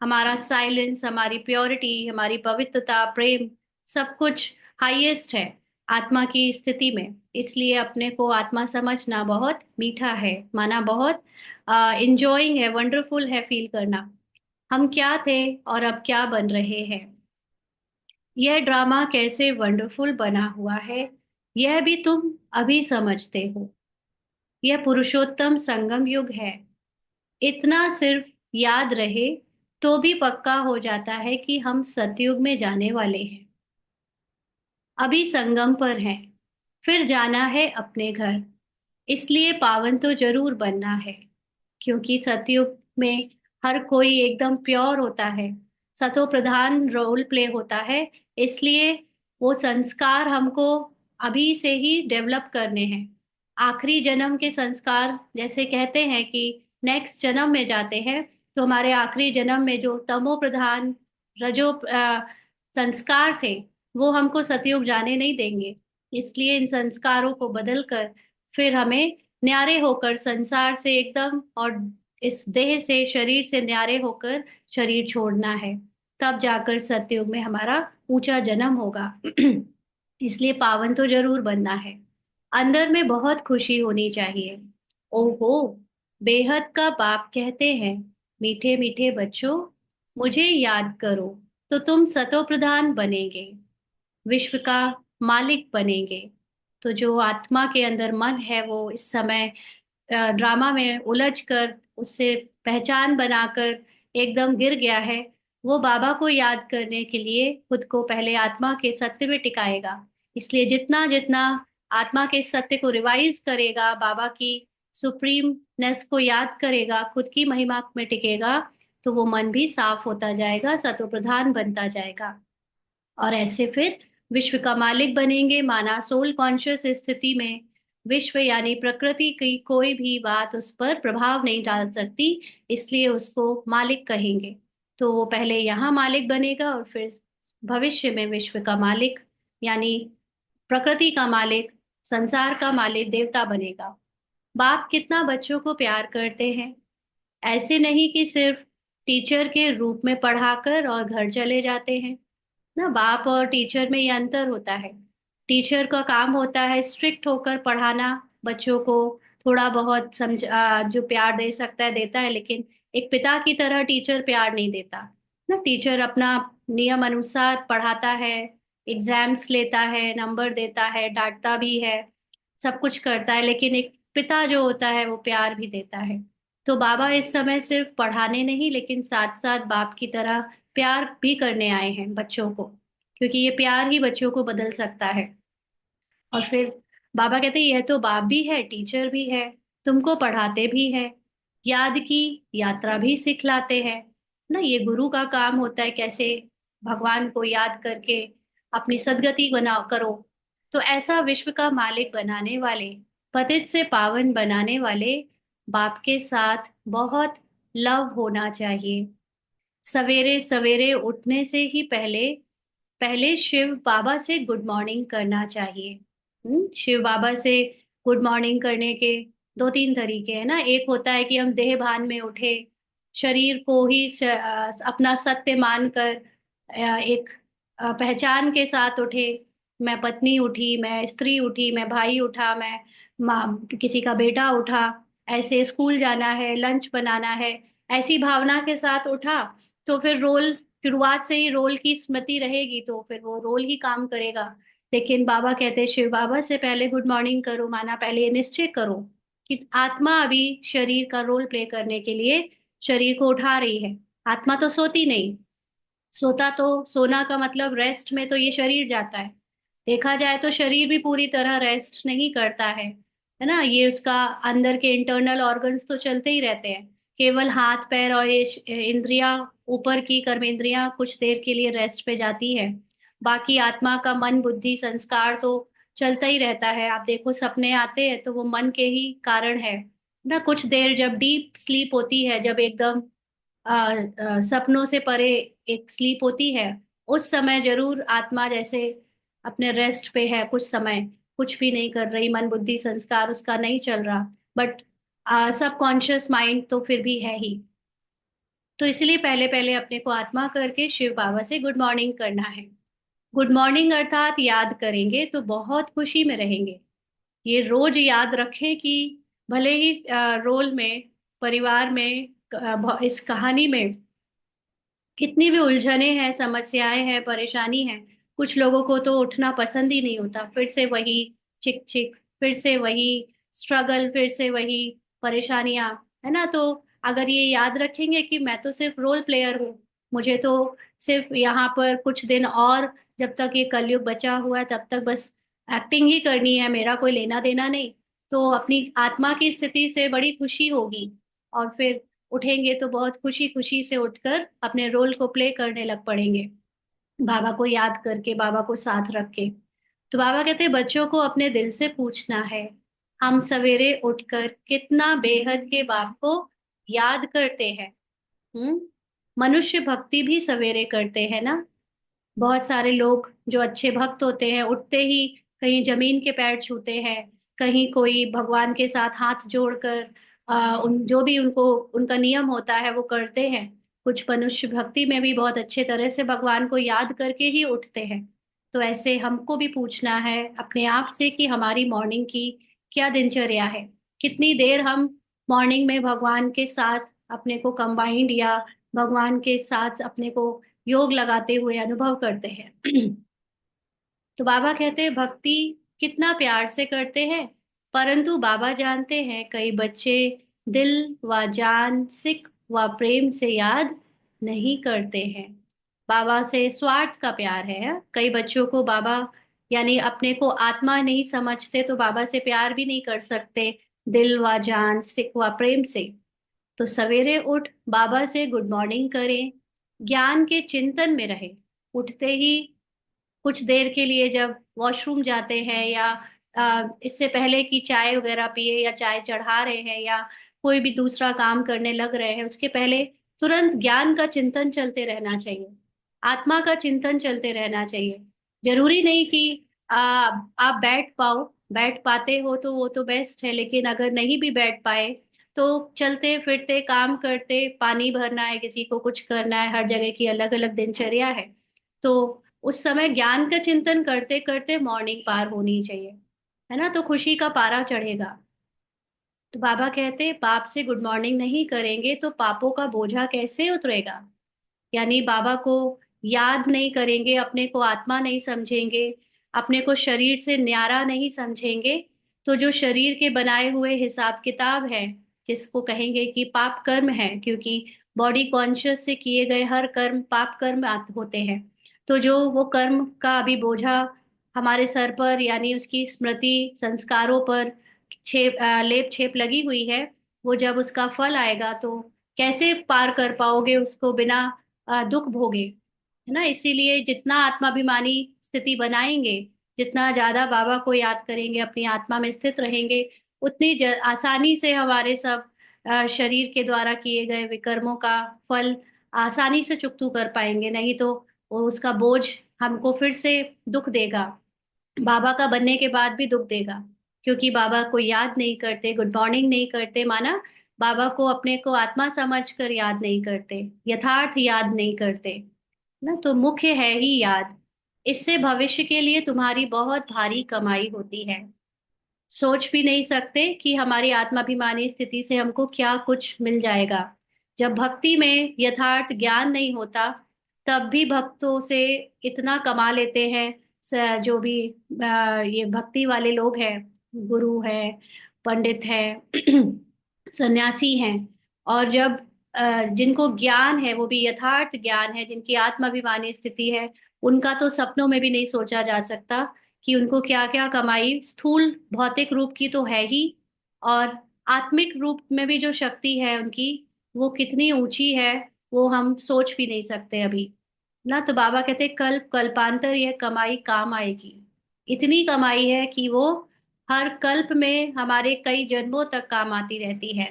हमारा साइलेंस, हमारी प्योरिटी, हमारी पवित्रता, प्रेम, सब कुछ हाईएस्ट है आत्मा की स्थिति में। इसलिए अपने को आत्मा समझना बहुत मीठा है, माना बहुत इंजॉइंग है, वंडरफुल है फील करना। हम क्या थे और अब क्या बन रहे हैं। यह ड्रामा कैसे वंडरफुल बना हुआ है, यह भी तुम अभी समझते हो। यह पुरुषोत्तम संगम युग है। इतना सिर्फ याद रहे तो भी पक्का हो जाता है कि हम सतयुग में जाने वाले हैं। अभी संगम पर हैं, फिर जाना है अपने घर। इसलिए पावन तो जरूर बनना है, क्योंकि सतयुग में हर कोई एकदम प्योर होता है, सतो प्रधान रोल प्ले होता है। इसलिए वो संस्कार हमको अभी से ही डेवलप करने हैं। आखिरी जन्म के संस्कार, जैसे कहते हैं कि नेक्स्ट जन्म में जाते हैं, तो हमारे आखिरी जन्म में जो तमो प्रधान रजो संस्कार थे, वो हमको सतयुग जाने नहीं देंगे। इसलिए इन संस्कारों को बदल कर फिर हमें न्यारे होकर संसार से एकदम, और इस देह से, शरीर से न्यारे होकर शरीर छोड़ना है। तब जाकर सतयुग में हमारा ऊंचा जन्म होगा। इसलिए पावन तो जरूर बनना है। अंदर में बहुत खुशी होनी चाहिए। ओहो, बेहद का बाप कहते हैं, मीठे मीठे बच्चों मुझे याद करो, तो तुम सतो प्रधान बनेंगे, विश्व का मालिक बनेंगे। तो जो आत्मा के अंदर मन है, वो इस समय ड्रामा में उलझ कर, उससे पहचान बनाकर एकदम गिर गया है। वो बाबा को याद करने के लिए खुद को पहले आत्मा के सत्य में टिकाएगा। इसलिए जितना जितना आत्मा के सत्य को रिवाइज करेगा, बाबा की सुप्रीमनेस को याद करेगा, खुद की महिमा में टिकेगा, तो वो मन भी साफ होता जाएगा, सतो प्रधान बनता जाएगा। और ऐसे फिर विश्व का मालिक बनेंगे। माना सोल कॉन्शियस स्थिति में विश्व यानी प्रकृति की कोई भी बात उस पर प्रभाव नहीं डाल सकती, इसलिए उसको मालिक कहेंगे। तो वो पहले यहाँ मालिक बनेगा और फिर भविष्य में विश्व का मालिक, यानी प्रकृति का मालिक, संसार का मालिक, देवता बनेगा। बाप कितना बच्चों को प्यार करते हैं। ऐसे नहीं कि सिर्फ टीचर के रूप में पढ़ाकर और घर चले जाते हैं ना। बाप और टीचर में ये अंतर होता है। टीचर का काम होता है स्ट्रिक्ट होकर पढ़ाना बच्चों को, थोड़ा बहुत जो प्यार दे सकता है देता है, लेकिन एक पिता की तरह टीचर प्यार नहीं देता ना। टीचर अपना नियम अनुसार पढ़ाता है, एग्जाम्स लेता है, नंबर देता है, डांटता भी है, सब कुछ करता है, लेकिन एक पिता जो होता है वो प्यार भी देता है। तो बाबा इस समय सिर्फ पढ़ाने नहीं, लेकिन साथ साथ बाप की तरह प्यार भी करने आए हैं बच्चों को, क्योंकि ये प्यार ही बच्चों को बदल सकता है। और फिर बाबा कहते हैं, यह तो बाप भी है, टीचर भी है, तुमको पढ़ाते भी है, याद की यात्रा भी सिखलाते हैं ना। ये गुरु का काम होता है, कैसे भगवान को याद करके अपनी सदगति बनाओ करो। तो ऐसा विश्व का मालिक बनाने वाले, पतित से पावन बनाने वाले बाप के साथ बहुत लव होना चाहिए। सवेरे सवेरे उठने से ही पहले पहले शिव बाबा से गुड मॉर्निंग करना चाहिए। शिव बाबा से गुड मॉर्निंग करने के दो तीन तरीके हैं ना। एक होता है कि हम देह भान में उठे, शरीर को ही अपना सत्य मानकर एक पहचान के साथ उठे। मैं पत्नी उठी, मैं स्त्री उठी, मैं भाई उठा, मैं माँ किसी का बेटा उठा, ऐसे स्कूल जाना है, लंच बनाना है, ऐसी भावना के साथ उठा। तो फिर रोल, शुरुआत से ही रोल की स्मृति रहेगी तो फिर वो रोल ही काम करेगा। लेकिन बाबा कहते हैं शिव बाबा से पहले गुड मॉर्निंग करो, माना पहले ये निश्चय करो कि आत्मा अभी शरीर का रोल प्ले करने के लिए शरीर को उठा रही है। आत्मा तो सोती नहीं। सोता तो, सोना का मतलब रेस्ट में तो ये शरीर जाता है। देखा जाए तो शरीर भी पूरी तरह रेस्ट नहीं करता है ना। ये उसका अंदर के इंटरनल ऑर्गन्स तो चलते ही रहते हैं। केवल हाथ पैर और ये इंद्रियां, ऊपर की कर्मेंद्रियां कुछ देर के लिए रेस्ट पे जाती है। बाकी आत्मा का मन बुद्धि संस्कार तो चलता ही रहता है। आप देखो सपने आते हैं तो वो मन के ही कारण है ना। कुछ देर जब डीप स्लीप होती है, जब एकदम सपनों से परे एक स्लीप होती है, उस समय जरूर आत्मा जैसे अपने रेस्ट पे है, कुछ समय कुछ भी नहीं कर रही, मन बुद्धि संस्कार उसका नहीं चल रहा। बट सबकॉन्शियस माइंड तो फिर भी है ही। तो इसलिए पहले पहले अपने को आत्मा करके शिव बाबा से गुड मॉर्निंग करना है। गुड मॉर्निंग अर्थात याद करेंगे तो बहुत खुशी में रहेंगे। ये रोज याद रखें कि भले ही रोल में, परिवार में, इस कहानी में कितनी भी उलझने हैं, समस्याएं हैं, परेशानी है, कुछ लोगों को तो उठना पसंद ही नहीं होता। फिर से वही चिक चिक, फिर से वही स्ट्रगल, फिर से वही परेशानियां, है ना। तो अगर ये याद रखेंगे कि मैं तो सिर्फ रोल प्लेयर हूँ, मुझे तो सिर्फ यहाँ पर कुछ दिन और, जब तक ये कलयुग बचा हुआ है तब तक बस एक्टिंग ही करनी है, मेरा कोई लेना देना नहीं, तो अपनी आत्मा की स्थिति से बड़ी खुशी होगी। और फिर उठेंगे तो बहुत खुशी खुशी से उठकर अपने रोल को प्ले करने लग पड़ेंगे, बाबा को याद करके, बाबा को साथ रख के। तो बाबा कहते हैं बच्चों को अपने दिल से पूछना है, हम सवेरे उठकर कितना बेहद के बाप को याद करते हैं। हम्म। मनुष्य भक्ति भी सवेरे करते हैं ना। बहुत सारे लोग जो अच्छे भक्त होते हैं उठते ही कहीं जमीन के पैर छूते हैं, कहीं कोई भगवान के साथ हाथ जोड़कर उन जो भी उनको उनका नियम होता है वो करते हैं। कुछ मनुष्य भक्ति में भी बहुत अच्छे तरह से भगवान को याद करके ही उठते हैं। तो ऐसे हमको भी पूछना है अपने आप से कि हमारी मॉर्निंग की क्या दिनचर्या है, कितनी देर हम मॉर्निंग में भगवान के साथ अपने को कंबाइंड या भगवान के साथ अपने को योग लगाते हुए अनुभव करते हैं। तो बाबा कहते हैं भक्ति कितना प्यार से करते हैं, परंतु बाबा जानते हैं कई बच्चे दिल व जान, सिख व प्रेम से याद नहीं करते हैं। बाबा से स्वार्थ का प्यार है। कई बच्चों को बाबा यानी अपने को आत्मा नहीं समझते तो बाबा से प्यार भी नहीं कर सकते दिल व जान, सिख व प्रेम से। तो सवेरे उठ बाबा से गुड मॉर्निंग करें, ज्ञान के चिंतन में रहे। उठते ही कुछ देर के लिए जब वॉशरूम जाते हैं या इससे पहले कि चाय वगैरह पिए या चाय चढ़ा रहे हैं या कोई भी दूसरा काम करने लग रहे हैं, उसके पहले तुरंत ज्ञान का चिंतन चलते रहना चाहिए, आत्मा का चिंतन चलते रहना चाहिए। जरूरी नहीं कि आप बैठ पाओ, बैठ पाते हो तो वो तो बेस्ट है, लेकिन अगर नहीं भी बैठ पाए तो चलते फिरते काम करते, पानी भरना है, किसी को कुछ करना है, हर जगह की अलग अलग दिनचर्या है। तो उस समय ज्ञान का चिंतन करते करते मॉर्निंग पार होनी चाहिए, है ना। तो खुशी का पारा चढ़ेगा। तो बाबा कहते हैं पाप से गुड मॉर्निंग नहीं करेंगे तो पापों का बोझा कैसे उतरेगा। यानी बाबा को याद नहीं करेंगे, अपने को आत्मा नहीं समझेंगे, अपने को शरीर से न्यारा नहीं समझेंगे, तो जो शरीर के बनाए हुए हिसाब किताब है, जिसको कहेंगे कि पाप कर्म है, क्योंकि बॉडी कॉन्शियस से किए गए हर कर्म पाप कर्म होते हैं। तो जो वो कर्म का अभी बोझा हमारे सर पर यानी उसकी स्मृति संस्कारों पर लेप छेप लगी हुई है, वो जब उसका फल आएगा तो कैसे पार कर पाओगे उसको बिना दुख भोगे, है ना। इसीलिए जितना आत्माभिमानी स्थिति बनाएंगे जितना ज्यादा बाबा को याद करेंगे, अपनी आत्मा में स्थित रहेंगे, उतनी आसानी से हमारे सब शरीर के द्वारा किए गए विकर्मों का फल आसानी से चुकतू कर पाएंगे। नहीं तो वो उसका बोझ हमको फिर से दुख देगा, बाबा का बनने के बाद भी दुख देगा, क्योंकि बाबा को याद नहीं करते, गुड मॉर्निंग नहीं करते, माना बाबा को अपने को आत्मा समझकर याद नहीं करते, यथार्थ याद नहीं करते ना। तो मुख्य है ही याद। इससे भविष्य के लिए तुम्हारी बहुत भारी कमाई होती है। सोच भी नहीं सकते कि हमारी आत्माभिमानी स्थिति से हमको क्या कुछ मिल जाएगा। जब भक्ति में यथार्थ ज्ञान नहीं होता, तब भी भक्तों से इतना कमा लेते हैं। जो भी ये भक्ति वाले लोग हैं, गुरु हैं, पंडित हैं, सन्यासी हैं, और जब जिनको ज्ञान है, वो भी यथार्थ ज्ञान है, जिनकी आत्माभिमानी स्थिति है, उनका तो सपनों में भी नहीं सोचा जा सकता कि उनको क्या क्या कमाई स्थूल भौतिक रूप की तो है ही, और आत्मिक रूप में भी जो शक्ति है उनकी, वो कितनी ऊंची है, वो हम सोच भी नहीं सकते अभी ना। तो बाबा कहते कल्प कल्पांतर यह कमाई काम आएगी। इतनी कमाई है कि वो हर कल्प में हमारे कई जन्मों तक काम आती रहती है।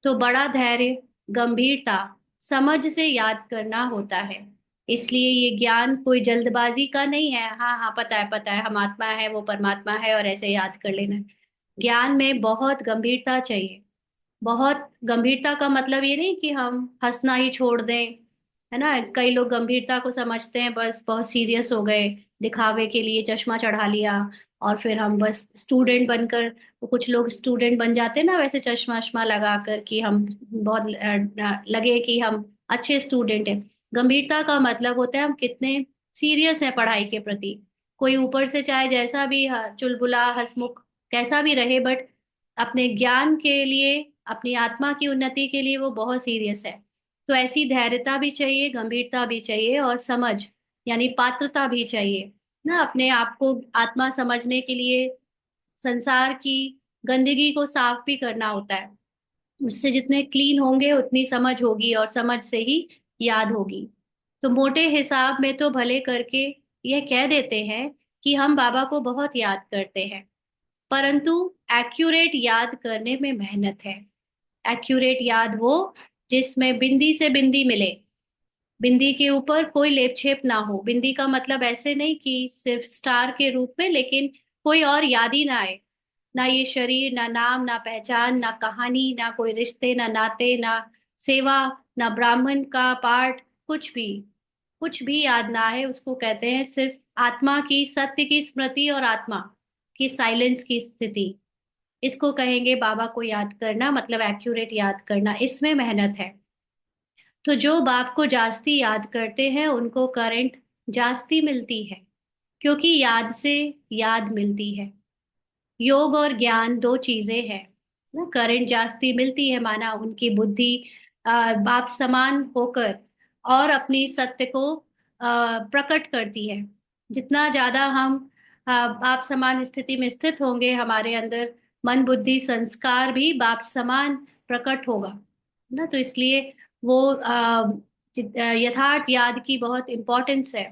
तो बड़ा धैर्य, गंभीरता, समझ से याद करना होता है। इसलिए ये ज्ञान कोई जल्दबाजी का नहीं है, हाँ हाँ पता है हम आत्मा है, वो परमात्मा है, और ऐसे याद कर लेना। ज्ञान में बहुत गंभीरता चाहिए। बहुत गंभीरता का मतलब ये नहीं कि हम हंसना ही छोड़ दें, है ना। कई लोग गंभीरता को समझते हैं बस बहुत सीरियस हो गए, दिखावे के लिए चश्मा चढ़ा लिया, और फिर हम बस स्टूडेंट बनकर, वो कुछ लोग स्टूडेंट बन जाते हैं ना वैसे चश्मा वश्मा लगा कर, कि हम बहुत लगे कि हम अच्छे स्टूडेंट हैं। गंभीरता का मतलब होता है हम कितने सीरियस हैं पढ़ाई के प्रति। कोई ऊपर से चाहे जैसा भी चुलबुला हंसमुख कैसा भी रहे, बट अपने ज्ञान के लिए, अपनी आत्मा की उन्नति के लिए वो बहुत सीरियस है। तो ऐसी धैर्यता भी चाहिए, गंभीरता भी चाहिए, और समझ यानी पात्रता भी चाहिए ना। अपने आप को आत्मा समझने के लिए संसार की गंदगी को साफ भी करना होता है। उससे जितने क्लीन होंगे उतनी समझ होगी, और समझ से ही याद होगी। तो मोटे हिसाब में तो भले करके यह कह देते हैं कि हम बाबा को बहुत याद करते हैं, परंतु एक्यूरेट याद करने में मेहनत है। एक्यूरेट याद वो जिसमें बिंदी से बिंदी मिले, बिंदी के ऊपर कोई लेपछेप ना हो। बिंदी का मतलब ऐसे नहीं कि सिर्फ स्टार के रूप में, लेकिन कोई और याद ही ना आए, ना ये शरीर, ना नाम, ना पहचान, ना कहानी, ना कोई रिश्ते, ना नाते, ना सेवा, ना ब्राह्मण का पाठ, कुछ भी, कुछ भी याद ना है। उसको कहते हैं सिर्फ आत्मा की, सत्य की स्मृति, और आत्मा की साइलेंस की स्थिति। इसको कहेंगे बाबा को याद करना, मतलब एक्यूरेट याद करना। इसमें मेहनत है। तो जो बाप को जास्ती याद करते हैं उनको करंट जास्ती मिलती है, क्योंकि याद से याद मिलती है। योग और ज्ञान दो चीजें हैं ना। करंट जास्ती मिलती है, माना उनकी बुद्धि बाप समान होकर और अपनी सत्य को प्रकट करती है। जितना ज्यादा हम बाप समान स्थिति में स्थित होंगे, हमारे अंदर मन बुद्धि संस्कार भी बाप समान प्रकट होगा ना। तो इसलिए वो यथार्थ याद की बहुत इंपॉर्टेंस है।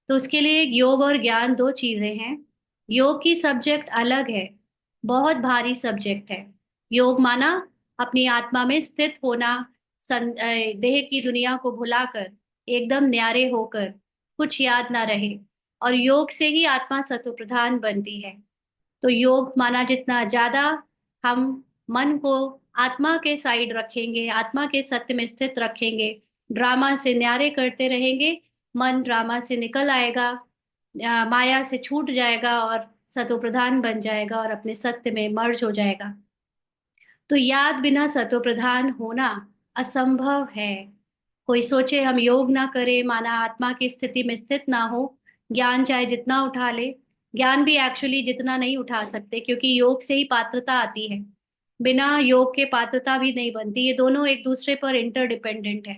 तो उसके लिए योग और ज्ञान दो चीजें हैं। योग की सब्जेक्ट अलग है, बहुत भारी सब्जेक्ट है। योग माना अपनी आत्मा में स्थित होना, देह की दुनिया को भुलाकर एकदम न्यारे होकर, कुछ याद ना रहे। और योग से ही आत्मा सत्व प्रधान बनती है। तो योग माना जितना ज्यादा हम मन को आत्मा के साइड रखेंगे, आत्मा के सत्य में स्थित रखेंगे, ड्रामा से न्यारे करते रहेंगे, मन ड्रामा से निकल आएगा, माया से छूट जाएगा, और सतो प्रधान बन जाएगा, और अपने सत्य में मर्ज हो जाएगा। तो याद बिना सतो प्रधान होना असंभव है। कोई सोचे हम योग ना करें, माना आत्मा की स्थिति में स्थित ना हो, ज्ञान चाहे जितना उठा ले, ज्ञान भी एक्चुअली जितना नहीं उठा सकते, क्योंकि योग से ही पात्रता आती है। बिना योग के पात्रता भी नहीं बनती। ये दोनों एक दूसरे पर इंटरडिपेंडेंट है।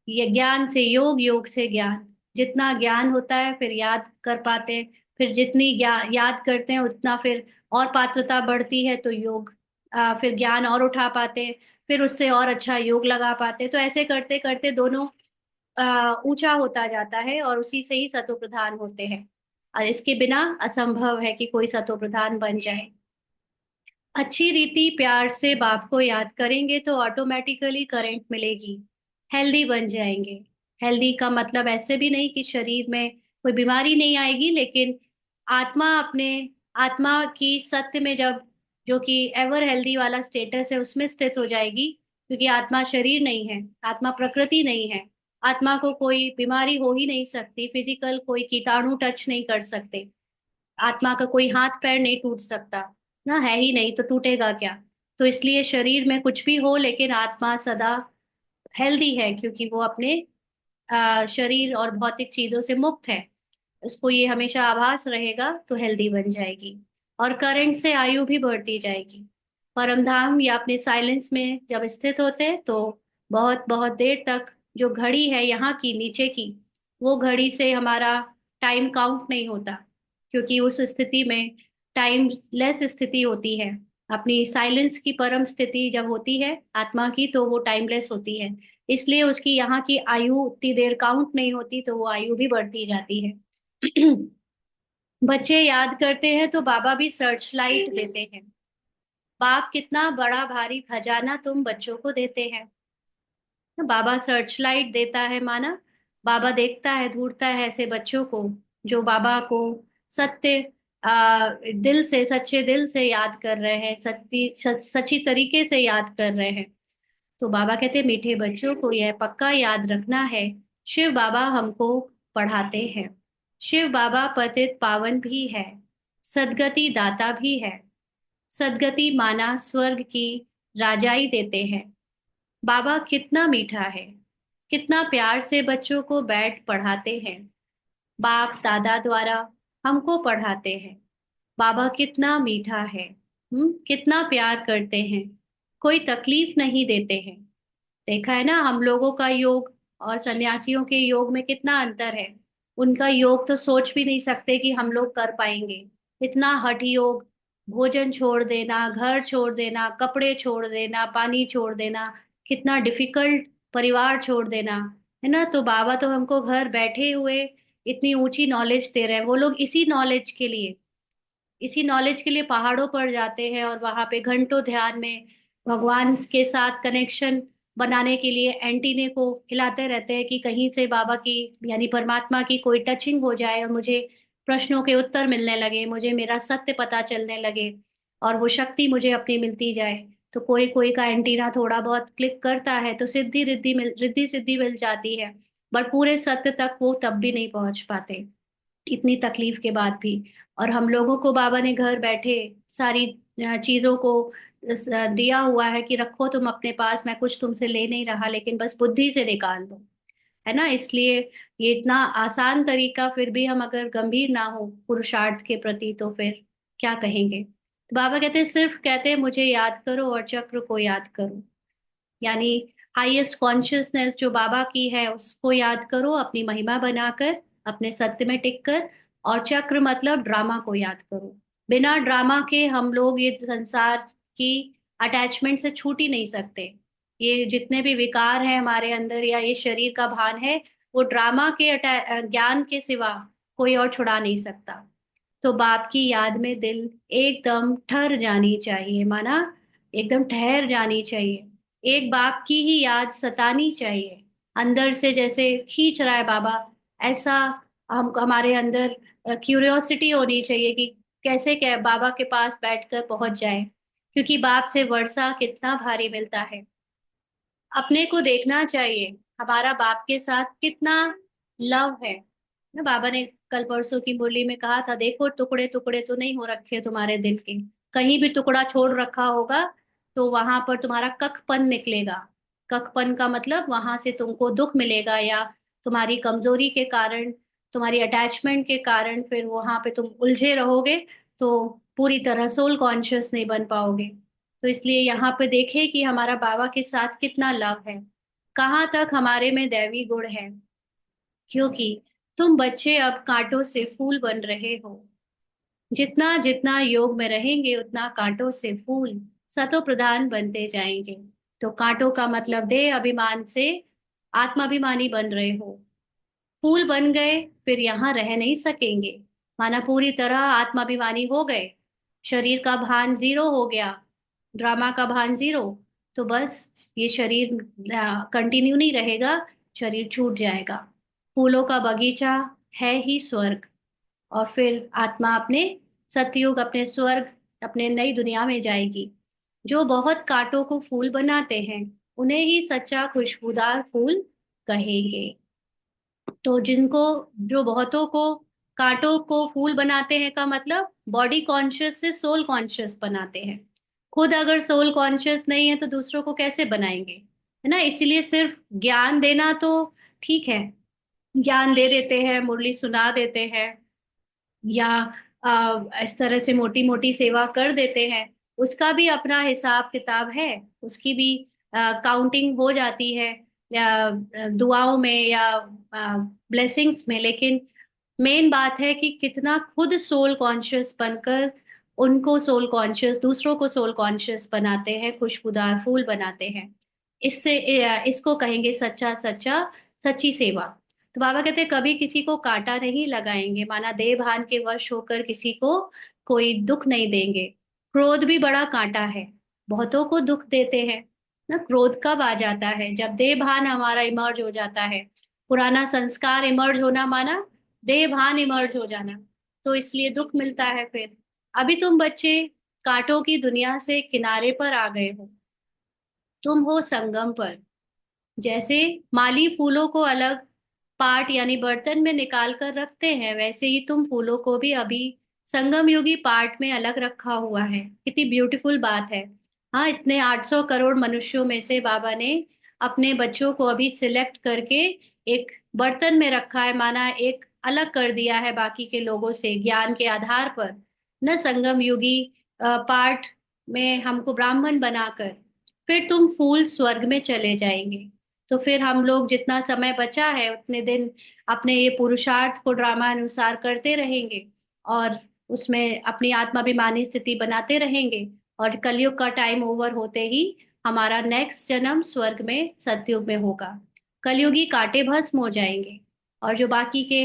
ये ज्ञान से योग, योग से ज्ञान। जितना ज्ञान होता है फिर याद कर पाते हैं, फिर जितनी याद करते हैं उतना फिर और पात्रता बढ़ती है, तो योग फिर ज्ञान और उठा पाते हैं, फिर उससे और अच्छा योग लगा पाते हैं। तो ऐसे करते करते दोनों ऊंचा होता जाता है, और उसी से ही सतो प्रधान होते हैं। और इसके बिना असंभव है कि कोई सतो प्रधान बन जाए। अच्छी रीति प्यार से बाप को याद करेंगे तो ऑटोमेटिकली करंट मिलेगी, हेल्दी बन जाएंगे। हेल्दी का मतलब ऐसे भी नहीं कि शरीर में कोई बीमारी नहीं आएगी, लेकिन आत्मा अपने आत्मा की सत्य में जब, जो कि एवर हेल्दी वाला स्टेटस है, उसमें स्थित हो जाएगी। क्योंकि आत्मा शरीर नहीं है, आत्मा प्रकृति नहीं है। आत्मा को कोई बीमारी हो ही नहीं सकती, फिजिकल कोई कीटाणु टच नहीं कर सकते। आत्मा का कोई हाथ पैर नहीं टूट सकता ना, है ही नहीं तो टूटेगा क्या। तो इसलिए शरीर में कुछ भी हो लेकिन आत्मा सदा हेल्दी है, क्योंकि वो अपने शरीर और भौतिक चीजों से मुक्त है। उसको ये हमेशा आभास रहेगा तो हेल्दी बन जाएगी। और करंट से आयु भी बढ़ती जाएगी। परमधाम या अपने साइलेंस में जब स्थित होते हैं तो बहुत बहुत देर तक जो घड़ी है यहाँ की नीचे की, वो घड़ी से हमारा टाइम काउंट नहीं होता। क्योंकि उस स्थिति में टाइम लेस स्थिति होती है। अपनी साइलेंस की परम स्थिति जब होती है आत्मा की, तो वो टाइमलेस होती है। इसलिए उसकी यहाँ की आयु उतनी देर काउंट नहीं होती, तो वो आयु भी बढ़ती जाती है। बच्चे याद करते हैं तो बाबा भी सर्च लाइट देते हैं। बाप कितना बड़ा भारी खजाना तुम बच्चों को देते हैं। बाबा सर्च लाइट देता है, माना बाबा देखता है, ढूंढता है ऐसे बच्चों को जो बाबा को सत्य दिल से, सच्चे दिल से याद कर रहे हैं, सच्ची तरीके से याद कर रहे हैं। तो बाबा कहते हैं मीठे बच्चों को यह पक्का याद रखना है, शिव बाबा हमको पढ़ाते हैं। शिव बाबा पतित पावन भी है, सदगति दाता भी है। सदगति माना स्वर्ग की राजाई देते हैं। बाबा कितना मीठा है, कितना प्यार से बच्चों को बैठ पढ़ाते हैं। बाप दादा द्वारा हमको पढ़ाते हैं। बाबा कितना मीठा है, कितना प्यार करते हैं, कोई तकलीफ नहीं देते हैं। देखा है ना हम लोगों का योग और सन्यासियों के योग में कितना अंतर है। उनका योग तो सोच भी नहीं सकते कि हम लोग कर पाएंगे। इतना हठ योग, भोजन छोड़ देना, घर छोड़ देना, कपड़े छोड़ देना, पानी छोड़ देना, कितना डिफिकल्ट, परिवार छोड़ देना, है ना। तो बाबा तो हमको घर बैठे हुए इतनी ऊंची नॉलेज दे रहे हैं। वो लोग इसी नॉलेज के लिए पहाड़ों पर जाते हैं और वहां पे घंटों ध्यान में भगवान के साथ कनेक्शन बनाने के लिए एंटीने को हिलाते रहते हैं कि कहीं से बाबा की, यानी परमात्मा की कोई टचिंग हो जाए और मुझे प्रश्नों के उत्तर मिलने लगे, मुझे मेरा सत्य पता चलने लगे और वो शक्ति मुझे अपनी मिलती जाए। तो कोई कोई का एंटीना थोड़ा बहुत क्लिक करता है तो रिद्धि सिद्धि मिल जाती है। बट पूरे सत्य तक वो तब भी नहीं पहुंच पाते, इतनी तकलीफ के बाद भी। और हम लोगों को बाबा ने घर बैठे सारी चीजों को दिया हुआ है कि रखो तुम अपने पास, मैं कुछ तुमसे ले नहीं रहा, लेकिन बस बुद्धि से निकाल दो, है ना। इसलिए ये इतना आसान तरीका, फिर भी हम अगर गंभीर ना हो पुरुषार्थ के प्रति तो फिर क्या कहेंगे। तो बाबा कहते हैं, सिर्फ कहते हैं मुझे याद करो और चक्र को याद करो। यानी हाईएस्ट कॉन्शियसनेस जो बाबा की है उसको याद करो, अपनी महिमा बनाकर, अपने सत्य में टिक कर। और चक्र मतलब ड्रामा को याद करो। बिना ड्रामा के हम लोग ये संसार की अटैचमेंट से छूट ही नहीं सकते। ये जितने भी विकार हैं हमारे अंदर या ये शरीर का भान है, वो ड्रामा के ज्ञान के सिवा कोई और छुड़ा नहीं सकता। तो बाप की याद में दिल एकदम ठहर जानी चाहिए, माना एकदम ठहर जानी चाहिए। एक बाप की ही याद सतानी चाहिए, अंदर से जैसे खींच रहा है बाबा, ऐसा हम हमारे अंदर क्यूरियोसिटी होनी चाहिए कि कैसे क्या बाबा के पास बैठकर पहुंच जाए। क्योंकि बाप से वर्षा कितना भारी मिलता है। अपने को देखना चाहिए हमारा बाप के साथ कितना लव है ना। बाबा ने कल परसों की मुरली में कहा था, देखो टुकड़े टुकड़े तो नहीं हो रखे तुम्हारे दिल के, कहीं भी टुकड़ा छोड़ रखा होगा तो वहां पर तुम्हारा कखपन निकलेगा। कखपन का मतलब वहां से तुमको दुख मिलेगा, या तुम्हारी कमजोरी के कारण, तुम्हारी अटैचमेंट के कारण फिर वहां पे तुम उलझे रहोगे, तो पूरी तरह सोल कॉन्शियस नहीं बन पाओगे। तो इसलिए यहाँ पे देखें कि हमारा बाबा के साथ कितना लव है, कहाँ तक हमारे में दैवी गुण है। क्योंकि तुम बच्चे अब कांटों से फूल बन रहे हो। जितना जितना योग में रहेंगे उतना कांटों से फूल सतो प्रधान बनते जाएंगे। तो कांटों का मतलब देह अभिमान से आत्माभिमानी बन रहे हो। फूल बन गए फिर यहाँ रह नहीं सकेंगे। माना पूरी तरह आत्माभिमानी हो गए, शरीर का भान जीरो हो गया, ड्रामा का भान जीरो, तो बस ये शरीर कंटिन्यू नहीं रहेगा, शरीर छूट जाएगा। फूलों का बगीचा है ही स्वर्ग, और फिर आत्मा अपने सतयुग, अपने स्वर्ग, अपने नई दुनिया में जाएगी। जो बहुत कांटों को फूल बनाते हैं उन्हें ही सच्चा खुशबूदार फूल कहेंगे। तो जिनको, जो बहुतों को कांटों को फूल बनाते हैं का मतलब बॉडी कॉन्शियस से सोल कॉन्शियस बनाते हैं। खुद अगर सोल कॉन्शियस नहीं है तो दूसरों को कैसे बनाएंगे, है ना। इसीलिए सिर्फ ज्ञान देना तो ठीक है, ज्ञान दे देते हैं, मुरली सुना देते हैं, या इस तरह से मोटी मोटी सेवा कर देते हैं, उसका भी अपना हिसाब किताब है, उसकी भी काउंटिंग हो जाती है, या दुआओं में, या ब्लेसिंग्स में। लेकिन मेन बात है कि कितना खुद सोल कॉन्शियस बनकर उनको सोल कॉन्शियस, दूसरों को सोल कॉन्शियस बनाते हैं, खुशबूदार फूल बनाते हैं। इससे इसको कहेंगे सच्चा सच्चा, सच्ची सेवा। तो बाबा कहते हैं कभी किसी को कांटा नहीं लगाएंगे, माना देह भान के वश होकर किसी को कोई दुख नहीं देंगे। क्रोध भी बड़ा कांटा है, बहुतों को दुख देते हैं ना। क्रोध कब आ जाता है, जब देह भान हमारा इमर्ज हो जाता है। पुराना संस्कार इमर्ज होना माना देह भान इमर्ज हो जाना, तो इसलिए दुख मिलता है फिर। अभी तुम बच्चे कांटों की दुनिया से किनारे पर आ गए हो, तुम हो संगम पर। जैसे माली फूलों को अलग पार्ट यानी बर्तन में निकाल कर रखते हैं, वैसे ही तुम फूलों को भी अभी संगम युगी पार्ट में अलग रखा हुआ है। कितनी ब्यूटीफुल बात है। हाँ, इतने 800 करोड़ मनुष्यों में से बाबा ने अपने बच्चों को अभी सिलेक्ट करके एक बर्तन में रखा है, माना एक अलग कर दिया है बाकी के लोगों से ज्ञान के आधार पर। न संगम युगी पार्ट में हमको ब्राह्मण बनाकर फिर तुम फूल स्वर्ग में चले जाएंगे। तो फिर हम लोग जितना समय बचा है उतने दिन अपने ये पुरुषार्थ को ड्रामा अनुसार करते रहेंगे, और उसमें अपनी आत्माभिमानी स्थिति बनाते रहेंगे। और कलयुग का टाइम ओवर होते ही हमारा नेक्स्ट जन्म स्वर्ग में सतयुग में होगा। कलयुगी कांटे भस्म हो जाएंगे, और जो बाकी के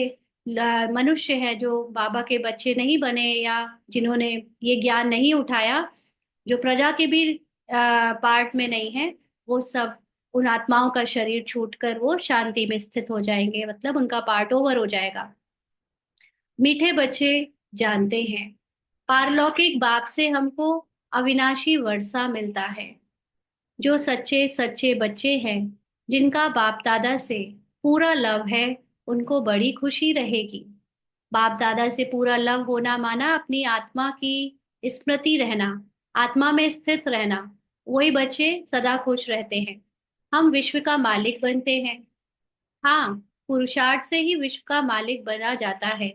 मनुष्य है जो बाबा के बच्चे नहीं बने, या जिन्होंने ये ज्ञान नहीं उठाया, जो प्रजा के भी पार्ट में नहीं है, वो सब उन आत्माओं का शरीर छूटकर वो शांति में स्थित हो जाएंगे, मतलब उनका पार्ट ओवर हो जाएगा। मीठे बच्चे जानते हैं, पारलौकिक बाप से हमको अविनाशी वर्षा मिलता है। जो सच्चे सच्चे बच्चे हैं, जिनका बाप दादा से पूरा लव है, उनको बड़ी खुशी रहेगी। बाप दादा से पूरा लव होना माना अपनी आत्मा की स्मृति रहना, आत्मा में स्थित रहना। वही बच्चे सदा खुश रहते हैं। हम विश्व का मालिक बनते हैं। हाँ, पुरुषार्थ से ही विश्व का मालिक बना जाता है,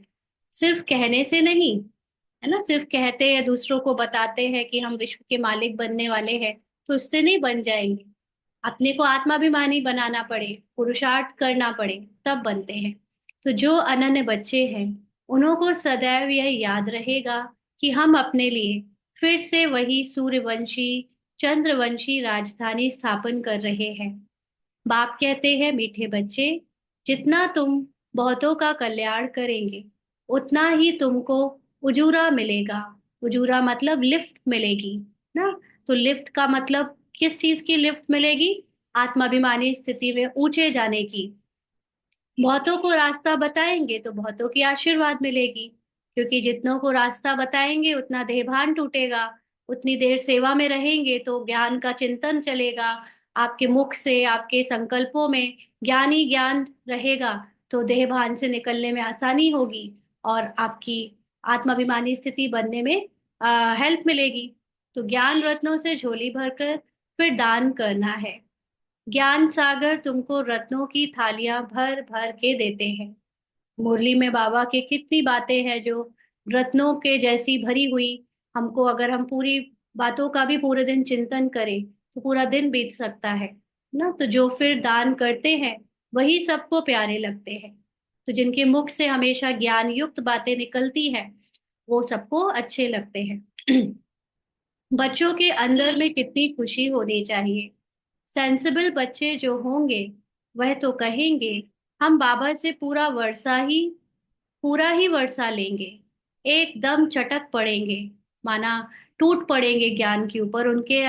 सिर्फ कहने से नहीं, है ना। सिर्फ कहते हैं, दूसरों को बताते हैं कि हम विश्व के मालिक बनने वाले हैं, तो उससे नहीं बन जाएंगे। अपने को आत्माभिमानी बनाना पड़े, पुरुषार्थ करना पड़े, तब बनते हैं। तो जो अनन्य बच्चे हैं, उन्हों को सदैव यह याद रहेगा कि हम अपने लिए फिर से वही सूर्यवंशी, चंद्रवंशी राजधानी स्थापन कर रहे हैं। बाप कहते हैं मीठे बच्चे, जितना तुम बहुतों का कल्याण करेंगे, उतना ही तुमको उजूरा मिलेगा। उजूरा मतलब लिफ्ट मिलेगी ना। तो लिफ्ट का मतलब किस चीज की लिफ्ट मिलेगी? आत्माभिमानी स्थिति में ऊंचे जाने की। बहुतों को रास्ता बताएंगे तो बहुतों की आशीर्वाद मिलेगी, क्योंकि जितनों को रास्ता बताएंगे उतना देहभान टूटेगा। उतनी देर सेवा में रहेंगे तो ज्ञान का चिंतन चलेगा, आपके मुख से, आपके संकल्पों में ज्ञान ही ज्ञान रहेगा, तो देहभान से निकलने में आसानी होगी, और आपकी आत्माभिमानी स्थिति बनने में हेल्प मिलेगी। तो ज्ञान रत्नों से झोली भरकर फिर दान करना है। ज्ञान सागर तुमको रत्नों की थालियां भर भर के देते हैं। मुरली में बाबा के कितनी बातें हैं जो रत्नों के जैसी भरी हुई। हमको अगर हम पूरी बातों का भी पूरे दिन चिंतन करें तो पूरा दिन बीत सकता है ना। तो जो फिर दान करते हैं वही सबको प्यारे लगते हैं। तो जिनके मुख से हमेशा ज्ञान युक्त बातें निकलती हैं वो सबको अच्छे लगते हैं। बच्चों के अंदर में कितनी खुशी होनी चाहिए। सेंसिबल बच्चे जो होंगे वह तो कहेंगे हम बाबा से पूरा ही वर्षा लेंगे। एकदम चटक पड़ेंगे, माना टूट पड़ेंगे ज्ञान के ऊपर। उनके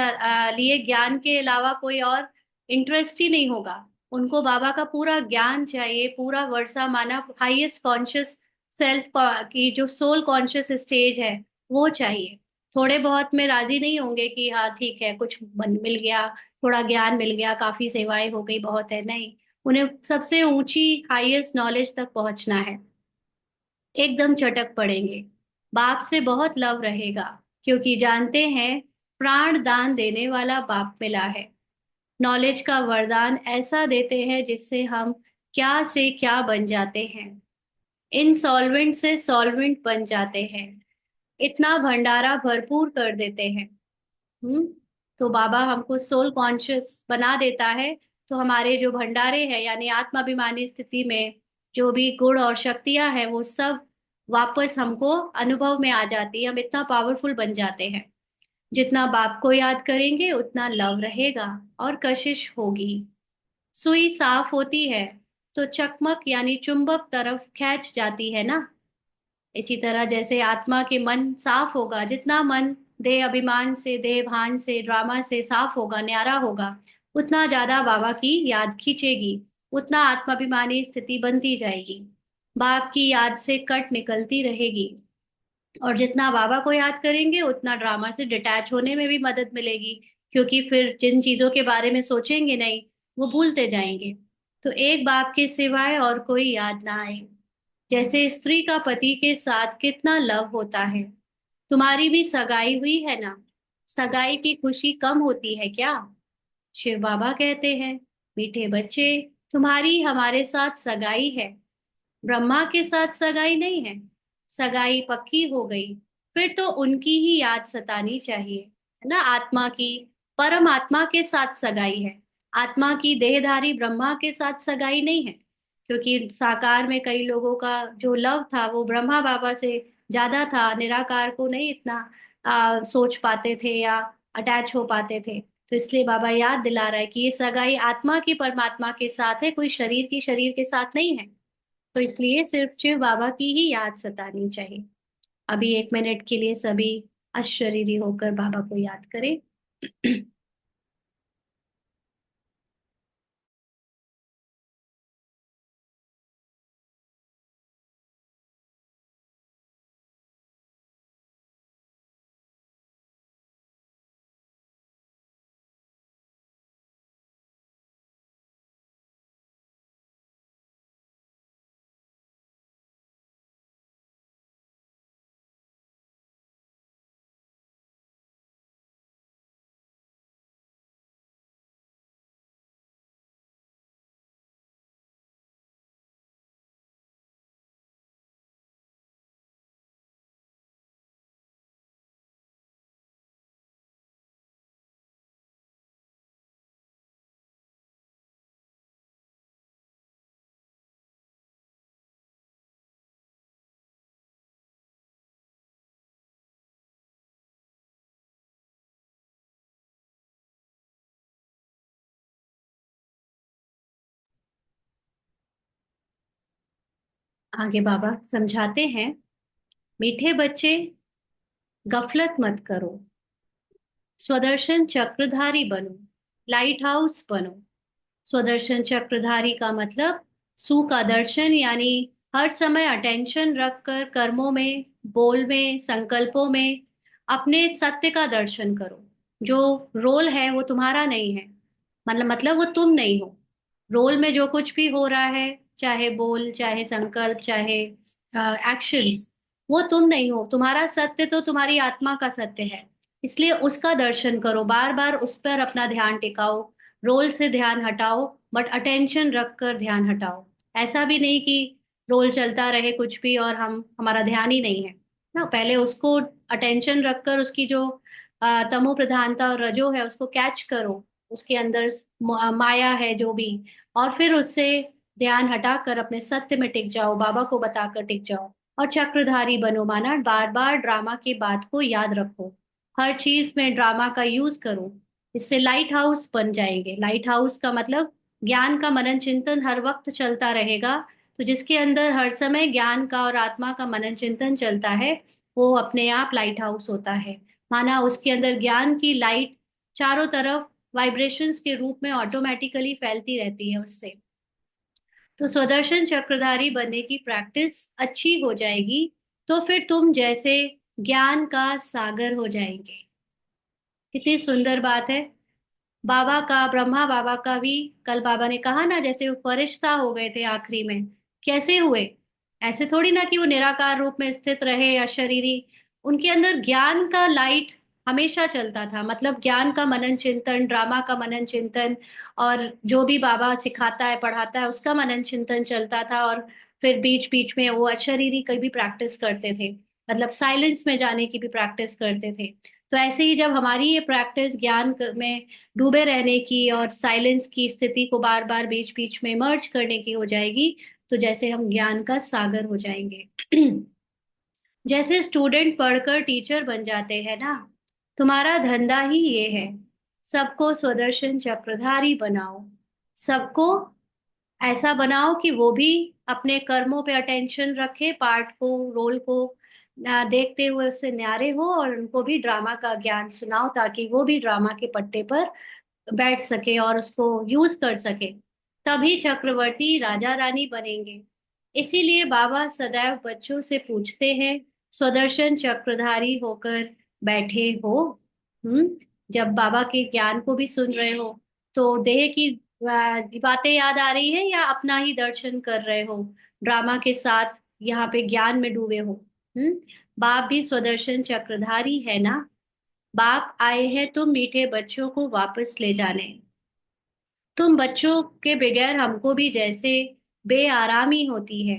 लिए ज्ञान के अलावा कोई और इंटरेस्ट ही नहीं होगा। उनको बाबा का पूरा ज्ञान चाहिए, पूरा वर्षा, माना हाईएस्ट कॉन्शियस सेल्फ की जो सोल कॉन्शियस स्टेज है वो चाहिए। थोड़े बहुत में राजी नहीं होंगे कि हाँ ठीक है, कुछ मिल गया, थोड़ा ज्ञान मिल गया, काफी सेवाएं हो गई, बहुत है, नहीं। उन्हें सबसे ऊंची हाईएस्ट नॉलेज तक पहुंचना है। एकदम चटक पड़ेंगे। बाप से बहुत लव रहेगा, क्योंकि जानते हैं प्राण दान देने वाला बाप मिला है। नॉलेज का वरदान ऐसा देते हैं जिससे हम क्या से क्या बन जाते हैं, इनसॉल्वेंट से सॉल्वेंट बन जाते हैं, इतना भंडारा भरपूर कर देते हैं। हम्म। तो बाबा हमको सोल कॉन्शियस बना देता है। तो हमारे जो भंडारे हैं, यानी आत्माभिमानी स्थिति में जो भी गुण और शक्तियां हैं, वो सब वापस हमको अनुभव में आ जाती है। हम इतना पावरफुल बन जाते हैं। जितना बाप को याद करेंगे उतना लव रहेगा और कशिश होगी। सुई साफ होती है तो चकमक यानी चुंबक तरफ खींच जाती है ना। इसी तरह जैसे आत्मा के मन साफ होगा, जितना मन देह अभिमान से, देह भान से, ड्रामा से साफ होगा, न्यारा होगा, उतना ज्यादा बाबा की याद खींचेगी, उतना आत्माभिमानी स्थिति बनती जाएगी। बाप की याद से कट निकलती रहेगी। और जितना बाबा को याद करेंगे उतना ड्रामा से डिटैच होने में भी मदद मिलेगी, क्योंकि फिर जिन चीजों के बारे में सोचेंगे नहीं, वो भूलते जाएंगे। तो एक बाप के सिवाय और कोई याद ना आए। जैसे स्त्री का पति के साथ कितना लव होता है। तुम्हारी भी सगाई हुई है ना, सगाई की खुशी कम होती है क्या? शिव बाबा कहते हैं, मीठे बच्चे, तुम्हारी हमारे साथ सगाई है, ब्रह्मा के साथ सगाई नहीं है। सगाई पक्की हो गई, फिर तो उनकी ही याद सतानी चाहिए, है ना। आत्मा की परमात्मा के साथ सगाई है, आत्मा की देहधारी ब्रह्मा के साथ सगाई नहीं है। क्योंकि साकार में कई लोगों का जो लव था वो ब्रह्मा बाबा से ज्यादा था, निराकार को नहीं इतना सोच पाते थे या अटैच हो पाते थे। तो इसलिए बाबा याद दिला रहा है कि ये सगाई आत्मा की परमात्मा के साथ है, कोई शरीर की शरीर के साथ नहीं है। तो इसलिए सिर्फ शिव बाबा की ही याद सतानी चाहिए। अभी 1 मिनट के लिए सभी अशरीरी होकर बाबा को याद करें। आगे बाबा समझाते हैं, मीठे बच्चे, गफलत मत करो, स्वदर्शन चक्रधारी बनो, लाइट हाउस बनो। स्वदर्शन चक्रधारी का मतलब सु का दर्शन, यानी हर समय अटेंशन रखकर कर्मों में, बोल में, संकल्पों में अपने सत्य का दर्शन करो। जो रोल है वो तुम्हारा नहीं है, मतलब वो तुम नहीं हो। रोल में जो कुछ भी हो रहा है, चाहे बोल, चाहे संकल्प, चाहे एक्शंस, वो तुम नहीं हो। तुम्हारा सत्य तो तुम्हारी आत्मा का सत्य है। इसलिए उसका दर्शन करो, बार बार उस पर अपना ध्यान टिकाओ। रोल से ध्यान हटाओ, बट अटेंशन रखकर ध्यान हटाओ। ऐसा भी नहीं कि रोल चलता रहे कुछ भी और हमारा ध्यान ही नहीं है ना। पहले उसको अटेंशन रखकर उसकी जो तमो प्रधानता और रजो है उसको कैच करो, उसके अंदर माया है जो भी, और फिर उससे ध्यान हटाकर अपने सत्य में टिक जाओ, बाबा को बताकर टिक जाओ। और चक्रधारी बनो, माना बार बार ड्रामा की बात को याद रखो, हर चीज में ड्रामा का यूज करो। इससे लाइट हाउस बन जाएंगे। लाइट हाउस का मतलब ज्ञान का मनन चिंतन हर वक्त चलता रहेगा, तो जिसके अंदर हर समय ज्ञान का और आत्मा का मनन चिंतन चलता है, वो अपने आप लाइट हाउस होता है। माना उसके अंदर ज्ञान की लाइट चारों तरफ वाइब्रेशंस के रूप में ऑटोमेटिकली फैलती रहती है उससे। तो स्वदर्शन चक्रधारी बनने की प्रैक्टिस अच्छी हो जाएगी, तो फिर तुम जैसे ज्ञान का सागर हो जाएंगे। कितनी सुंदर बात है। बाबा का, ब्रह्मा बाबा का भी, कल बाबा ने कहा ना, जैसे वो फरिश्ता हो गए थे आखिरी में। कैसे हुए? ऐसे थोड़ी ना कि वो निराकार रूप में स्थित रहे या शरीरी। उनके अंदर ज्ञान का लाइट हमेशा चलता था, मतलब ज्ञान का मनन चिंतन, ड्रामा का मनन चिंतन, और जो भी बाबा सिखाता है पढ़ाता है उसका मनन चिंतन चलता था। और फिर बीच बीच में वो अशरीरी की भी प्रैक्टिस करते थे, मतलब साइलेंस में जाने की भी प्रैक्टिस करते थे। तो ऐसे ही जब हमारी ये प्रैक्टिस ज्ञान में डूबे रहने की और साइलेंस की स्थिति को बार बार बीच बीच में मर्ज करने की हो जाएगी, तो जैसे हम ज्ञान का सागर हो जाएंगे। जैसे स्टूडेंट पढ़कर टीचर बन जाते हैं ना, तुम्हारा धंधा ही ये है, सबको स्वदर्शन चक्रधारी बनाओ। सबको ऐसा बनाओ कि वो भी अपने कर्मों पे अटेंशन रखे, पार्ट को, रोल को देखते हुए उससे न्यारे हो, और उनको भी ड्रामा का ज्ञान सुनाओ ताकि वो भी ड्रामा के पट्टे पर बैठ सके और उसको यूज कर सके। तभी चक्रवर्ती राजा रानी बनेंगे। इसीलिए बाबा सदैव बच्चों से पूछते हैं, स्वदर्शन चक्रधारी होकर बैठे हो? हम्म। जब बाबा के ज्ञान को भी सुन रहे हो, तो देह की बातें याद आ रही है या अपना ही दर्शन कर रहे हो ड्रामा के साथ, यहाँ पे ज्ञान में डूबे हो? हम्म। बाप भी स्वदर्शन चक्रधारी है ना। बाप आए हैं तुम मीठे बच्चों को वापस ले जाने। तुम बच्चों के बगैर हमको भी जैसे बेआरामी होती है।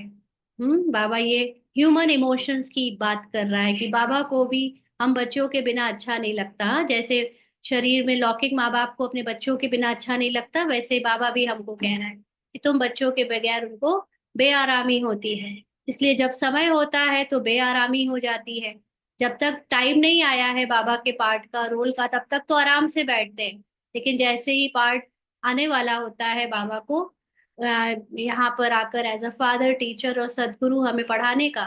बाबा ये ह्यूमन इमोशंस की बात कर रहा है कि बाबा को भी हम बच्चों के बिना अच्छा नहीं लगता। हाँ, जैसे शरीर में लौकिक माँ बाप को अपने बच्चों के बिना अच्छा नहीं लगता, वैसे बाबा भी हमको कह रहा है कि तुम बच्चों के बगैर उनको बेआरामी होती है। इसलिए जब समय होता है तो बेआरामी हो जाती है। जब तक टाइम नहीं आया है बाबा के पार्ट का, रोल का, तब तक तो आराम से बैठते हैं। लेकिन जैसे ही पार्ट आने वाला होता है बाबा को यहाँ पर आकर एज अ फादर, टीचर और सदगुरु हमें पढ़ाने का,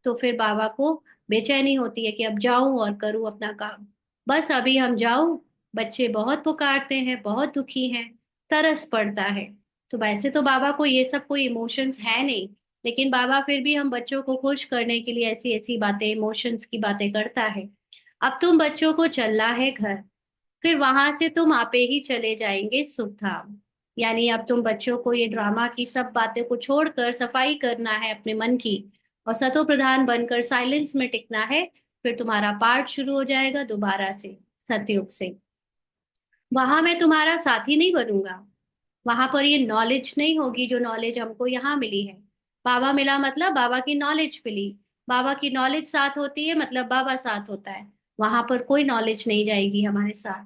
तो फिर बाबा को बेचैनी होती है कि अब जाऊं और करूं अपना काम। बस अभी हम जाऊं, बच्चे बहुत पुकारते हैं, बहुत दुखी हैं, तरस पड़ता है। तो वैसे तो बाबा को ये सब कोई इमोशंस है नहीं, लेकिन बाबा फिर भी हम बच्चों को खुश करने के लिए ऐसी ऐसी बातें, इमोशंस की बातें करता है। अब तुम बच्चों को चलना है घर, फिर वहां से तुम आपे ही चले जाएंगे सुखधाम। यानी अब तुम बच्चों को ये ड्रामा की सब बातें को छोड़कर सफाई करना है अपने मन की, और सतो प्रधान बनकर साइलेंस में टिकना है। फिर तुम्हारा पाठ शुरू हो जाएगा दोबारा से, सतयुग से। वहां मैं तुम्हारा साथी नहीं बनूंगा। वहां पर ये नॉलेज नहीं होगी जो नॉलेज हमको यहाँ मिली है। बाबा मिला मतलब बाबा की नॉलेज मिली। बाबा की नॉलेज साथ होती है मतलब बाबा साथ होता है। वहां पर कोई नॉलेज नहीं जाएगी हमारे साथ।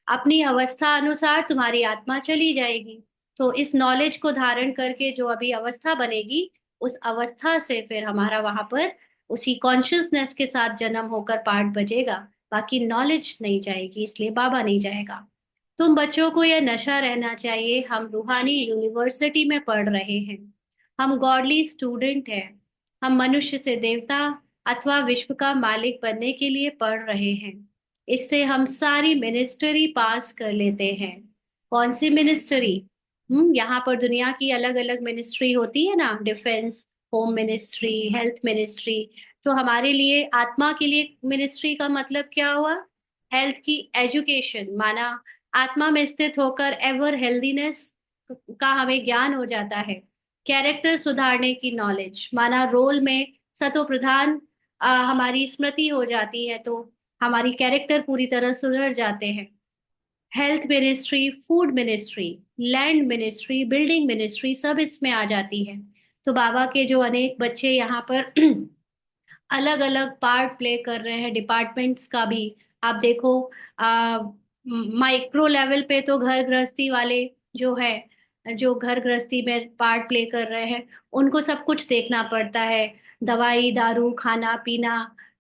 अपनी अवस्था अनुसार तुम्हारी आत्मा चली जाएगी। तो इस नॉलेज को धारण करके जो अभी अवस्था बनेगी, उस अवस्था से फिर हमारा वहां पर उसी कॉन्शियसनेस के साथ जन्म होकर पाठ बजेगा। बाकी नॉलेज नहीं जाएगी, इसलिए बाबा नहीं जाएगा। तुम बच्चों को यह नशा रहना चाहिए, हम रूहानी यूनिवर्सिटी में पढ़ रहे हैं। हम गॉडली स्टूडेंट हैं। हम मनुष्य से देवता अथवा विश्व का मालिक बनने के लिए पढ़ रहे हैं। इससे हम सारी मिनिस्ट्री पास कर लेते हैं। कौन सी मिनिस्ट्री? यहाँ पर दुनिया की अलग अलग मिनिस्ट्री होती है ना, defence, home ministry, health ministry. तो हमारे लिए, आत्मा के लिए मिनिस्ट्री का मतलब क्या हुआ? हेल्थ की एजुकेशन, माना आत्मा में स्थित होकर एवर हेल्दीनेस का हमें ज्ञान हो जाता है। कैरेक्टर सुधारने की नॉलेज, माना रोल में सतो प्रधान हमारी स्मृति हो जाती है, तो हमारी कैरेक्टर पूरी तरह सुधर जाते हैं। Health ministry, food ministry, land ministry, building ministry, सब इसमें आ जाती है। तो बाबा के जो अनेक बच्चे यहाँ पर अलग अलग पार्ट प्ले कर रहे हैं, डिपार्टमेंट्स का भी। आप देखो, आ, माइक्रो लेवल पे तो घर गृहस्थी वाले जो है, जो घर गृहस्थी में पार्ट प्ले कर रहे हैं, उनको सब कुछ देखना पड़ता है। दवाई दारू, खाना पीना,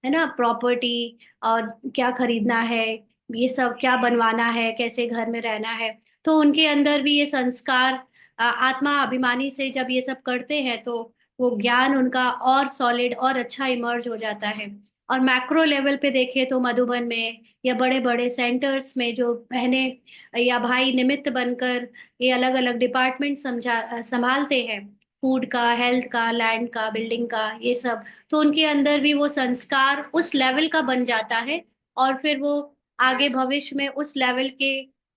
है ना, प्रॉपर्टी, और क्या खरीदना है, ये सब क्या बनवाना है, कैसे घर में रहना है। तो उनके अंदर भी ये संस्कार आत्मा अभिमानी से जब ये सब करते हैं तो वो ज्ञान उनका और सॉलिड और अच्छा इमर्ज हो जाता है। और मैक्रो लेवल पे देखें तो मधुबन में या बड़े बड़े सेंटर्स में जो बहनें या भाई निमित्त बनकर ये अलग अलग डिपार्टमेंट संभालते हैं, फूड का, हेल्थ का, लैंड का, बिल्डिंग का, ये सब, तो उनके अंदर भी वो संस्कार उस लेवल का बन जाता है। और फिर वो आगे भविष्य में उस लेवल के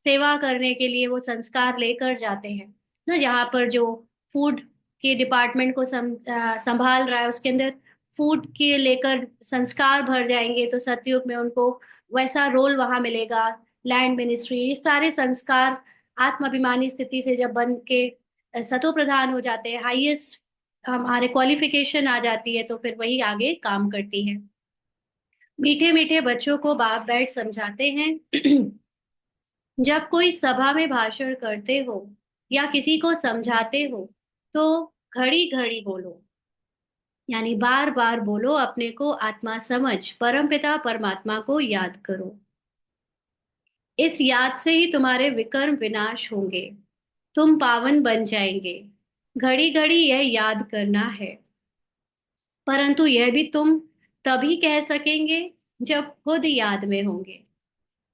सेवा करने के लिए वो संस्कार लेकर जाते हैं ना। यहाँ पर जो फूड के डिपार्टमेंट को संभाल रहा है, उसके अंदर फूड के लेकर संस्कार भर जाएंगे तो सतयुग में उनको वैसा रोल वहां मिलेगा। लैंड मिनिस्ट्री, ये सारे संस्कार आत्माभिमानी स्थिति से जब बन के सतो प्रधान हो जाते हैं, हाईएस्ट हमारे क्वालिफिकेशन आ जाती है, तो फिर वही आगे काम करती है। मीठे मीठे बच्चों को बाप बैठ समझाते हैं। जब कोई सभा में भाषण करते हो या किसी को समझाते हो तो घड़ी घड़ी बोलो, यानी बार बार बोलो, अपने को आत्मा समझ परमपिता परमात्मा को याद करो। इस याद से ही तुम्हारे विकर्म विनाश होंगे, तुम पावन बन जाएंगे। घड़ी घड़ी यह याद करना है, परंतु यह भी तुम तभी कह सकेंगे जब खुद याद में होंगे।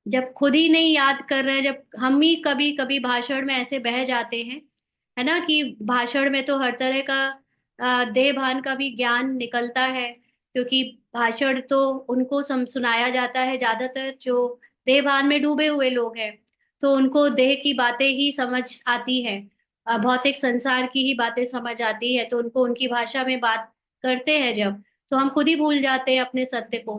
जब खुद ही नहीं याद कर रहे हैं, जब हम ही कभी कभी भाषण में ऐसे बह जाते हैं, है ना, कि भाषण में तो हर तरह का देह भान का भी ज्ञान निकलता है, क्योंकि भाषण तो उनको सुनाया जाता है ज्यादातर जो देह भान में डूबे हुए लोग हैं, तो उनको देह की बातें ही समझ आती है, भौतिक संसार की ही बातें समझ आती है, तो उनको उनकी भाषा में बात करते हैं जब, तो हम खुद ही भूल जाते हैं अपने सत्य को,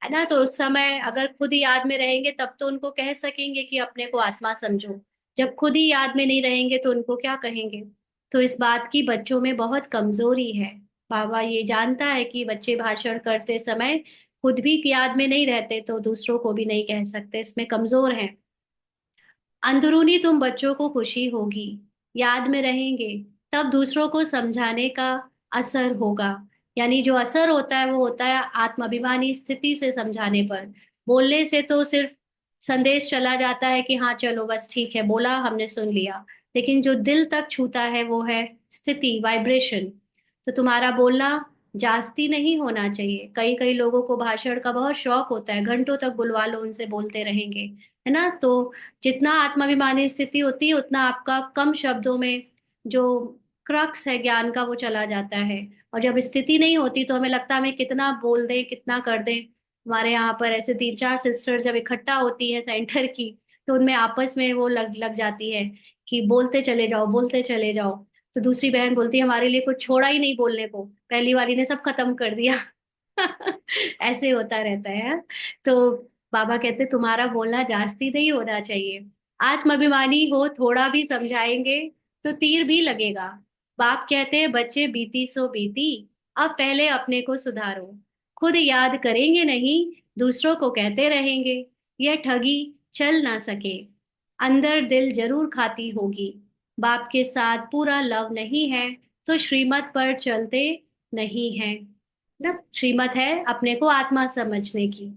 है ना। तो उस समय अगर खुद ही याद में रहेंगे तब तो उनको कह सकेंगे कि अपने को आत्मा समझो। जब खुद ही याद में नहीं रहेंगे तो उनको क्या कहेंगे। तो इस बात की बच्चों में बहुत कमजोरी है। बाबा ये जानता है कि बच्चे भाषण करते समय खुद भी याद में नहीं रहते तो दूसरों को भी नहीं कह सकते, इसमें कमजोर हैं। अंदरूनी तुम बच्चों को खुशी होगी, याद में रहेंगे, तब दूसरों को समझाने का असर होगा। यानी जो असर होता है वो होता है आत्माभिमानी स्थिति से समझाने पर। बोलने से तो सिर्फ संदेश चला जाता है कि हाँ चलो बस ठीक है, बोला हमने सुन लिया, लेकिन जो दिल तक छूता है वो है स्थिति, वाइब्रेशन। तो तुम्हारा बोलना जास्ती नहीं होना चाहिए। कई कई लोगों को भाषण का बहुत शौक होता है, घंटों तक बुलवा लो उनसे बोलते रहेंगे, है ना। तो जितना आत्माभिमानी स्थिति होती है उतना आपका कम शब्दों में जो क्रक्स है ज्ञान का वो चला जाता है। और जब स्थिति नहीं होती तो हमें लगता है हमें कितना बोल दें कितना कर दें। हमारे यहाँ पर ऐसे तीन चार सिस्टर जब इकट्ठा होती है सेंटर की, तो उनमें आपस में वो लग लग जाती है कि बोलते चले जाओ बोलते चले जाओ। तो दूसरी बहन बोलती है हमारे लिए कुछ छोड़ा ही नहीं बोलने को, पहली वाली ने सब खत्म कर दिया। ऐसे होता रहता है हाँ? तो बाबा कहते तुम्हारा बोलना जास्ती नहीं होना चाहिए। आत्माभिमानी हो, थोड़ा भी समझाएंगे तो तीर भी लगेगा। बाप कहते हैं बच्चे बीती सो बीती, अब पहले अपने को सुधारो। खुद याद करेंगे नहीं, दूसरों को कहते रहेंगे, यह ठगी चल ना सके, अंदर दिल जरूर खाती होगी। बाप के साथ पूरा लव नहीं है तो श्रीमत पर चलते नहीं है ना। श्रीमत है अपने को आत्मा समझने की।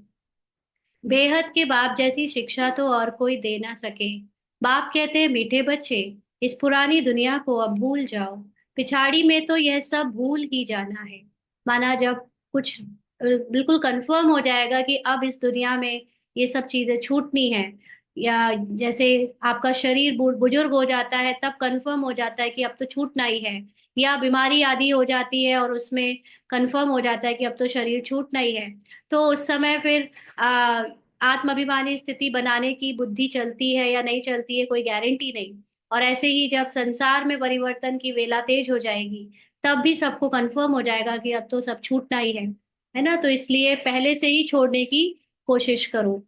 बेहद के बाप जैसी शिक्षा तो और कोई दे ना सके। बाप कहते हैं मीठे बच्चे, इस पुरानी दुनिया को अब भूल जाओ, पिछाड़ी में तो यह सब भूल ही जाना है। माना जब कुछ बिल्कुल कंफर्म हो जाएगा कि अब इस दुनिया में ये सब चीजें छूटनी है, या जैसे आपका शरीर बुजुर्ग हो जाता है तब कंफर्म हो जाता है कि अब तो छूटना ही है, या बीमारी आदि हो जाती है और उसमें कंफर्म हो जाता है कि अब तो शरीर छूटना ही है, तो उस समय फिर आ, आत्माभिमानी स्थिति बनाने की बुद्धि चलती है या नहीं चलती है कोई गारंटी नहीं। और ऐसे ही जब संसार में परिवर्तन की वेला तेज हो जाएगी तब भी सबको कंफर्म हो जाएगा कि अब तो सब छूटना ही है ना। तो इसलिए पहले से ही छोड़ने की कोशिश करो।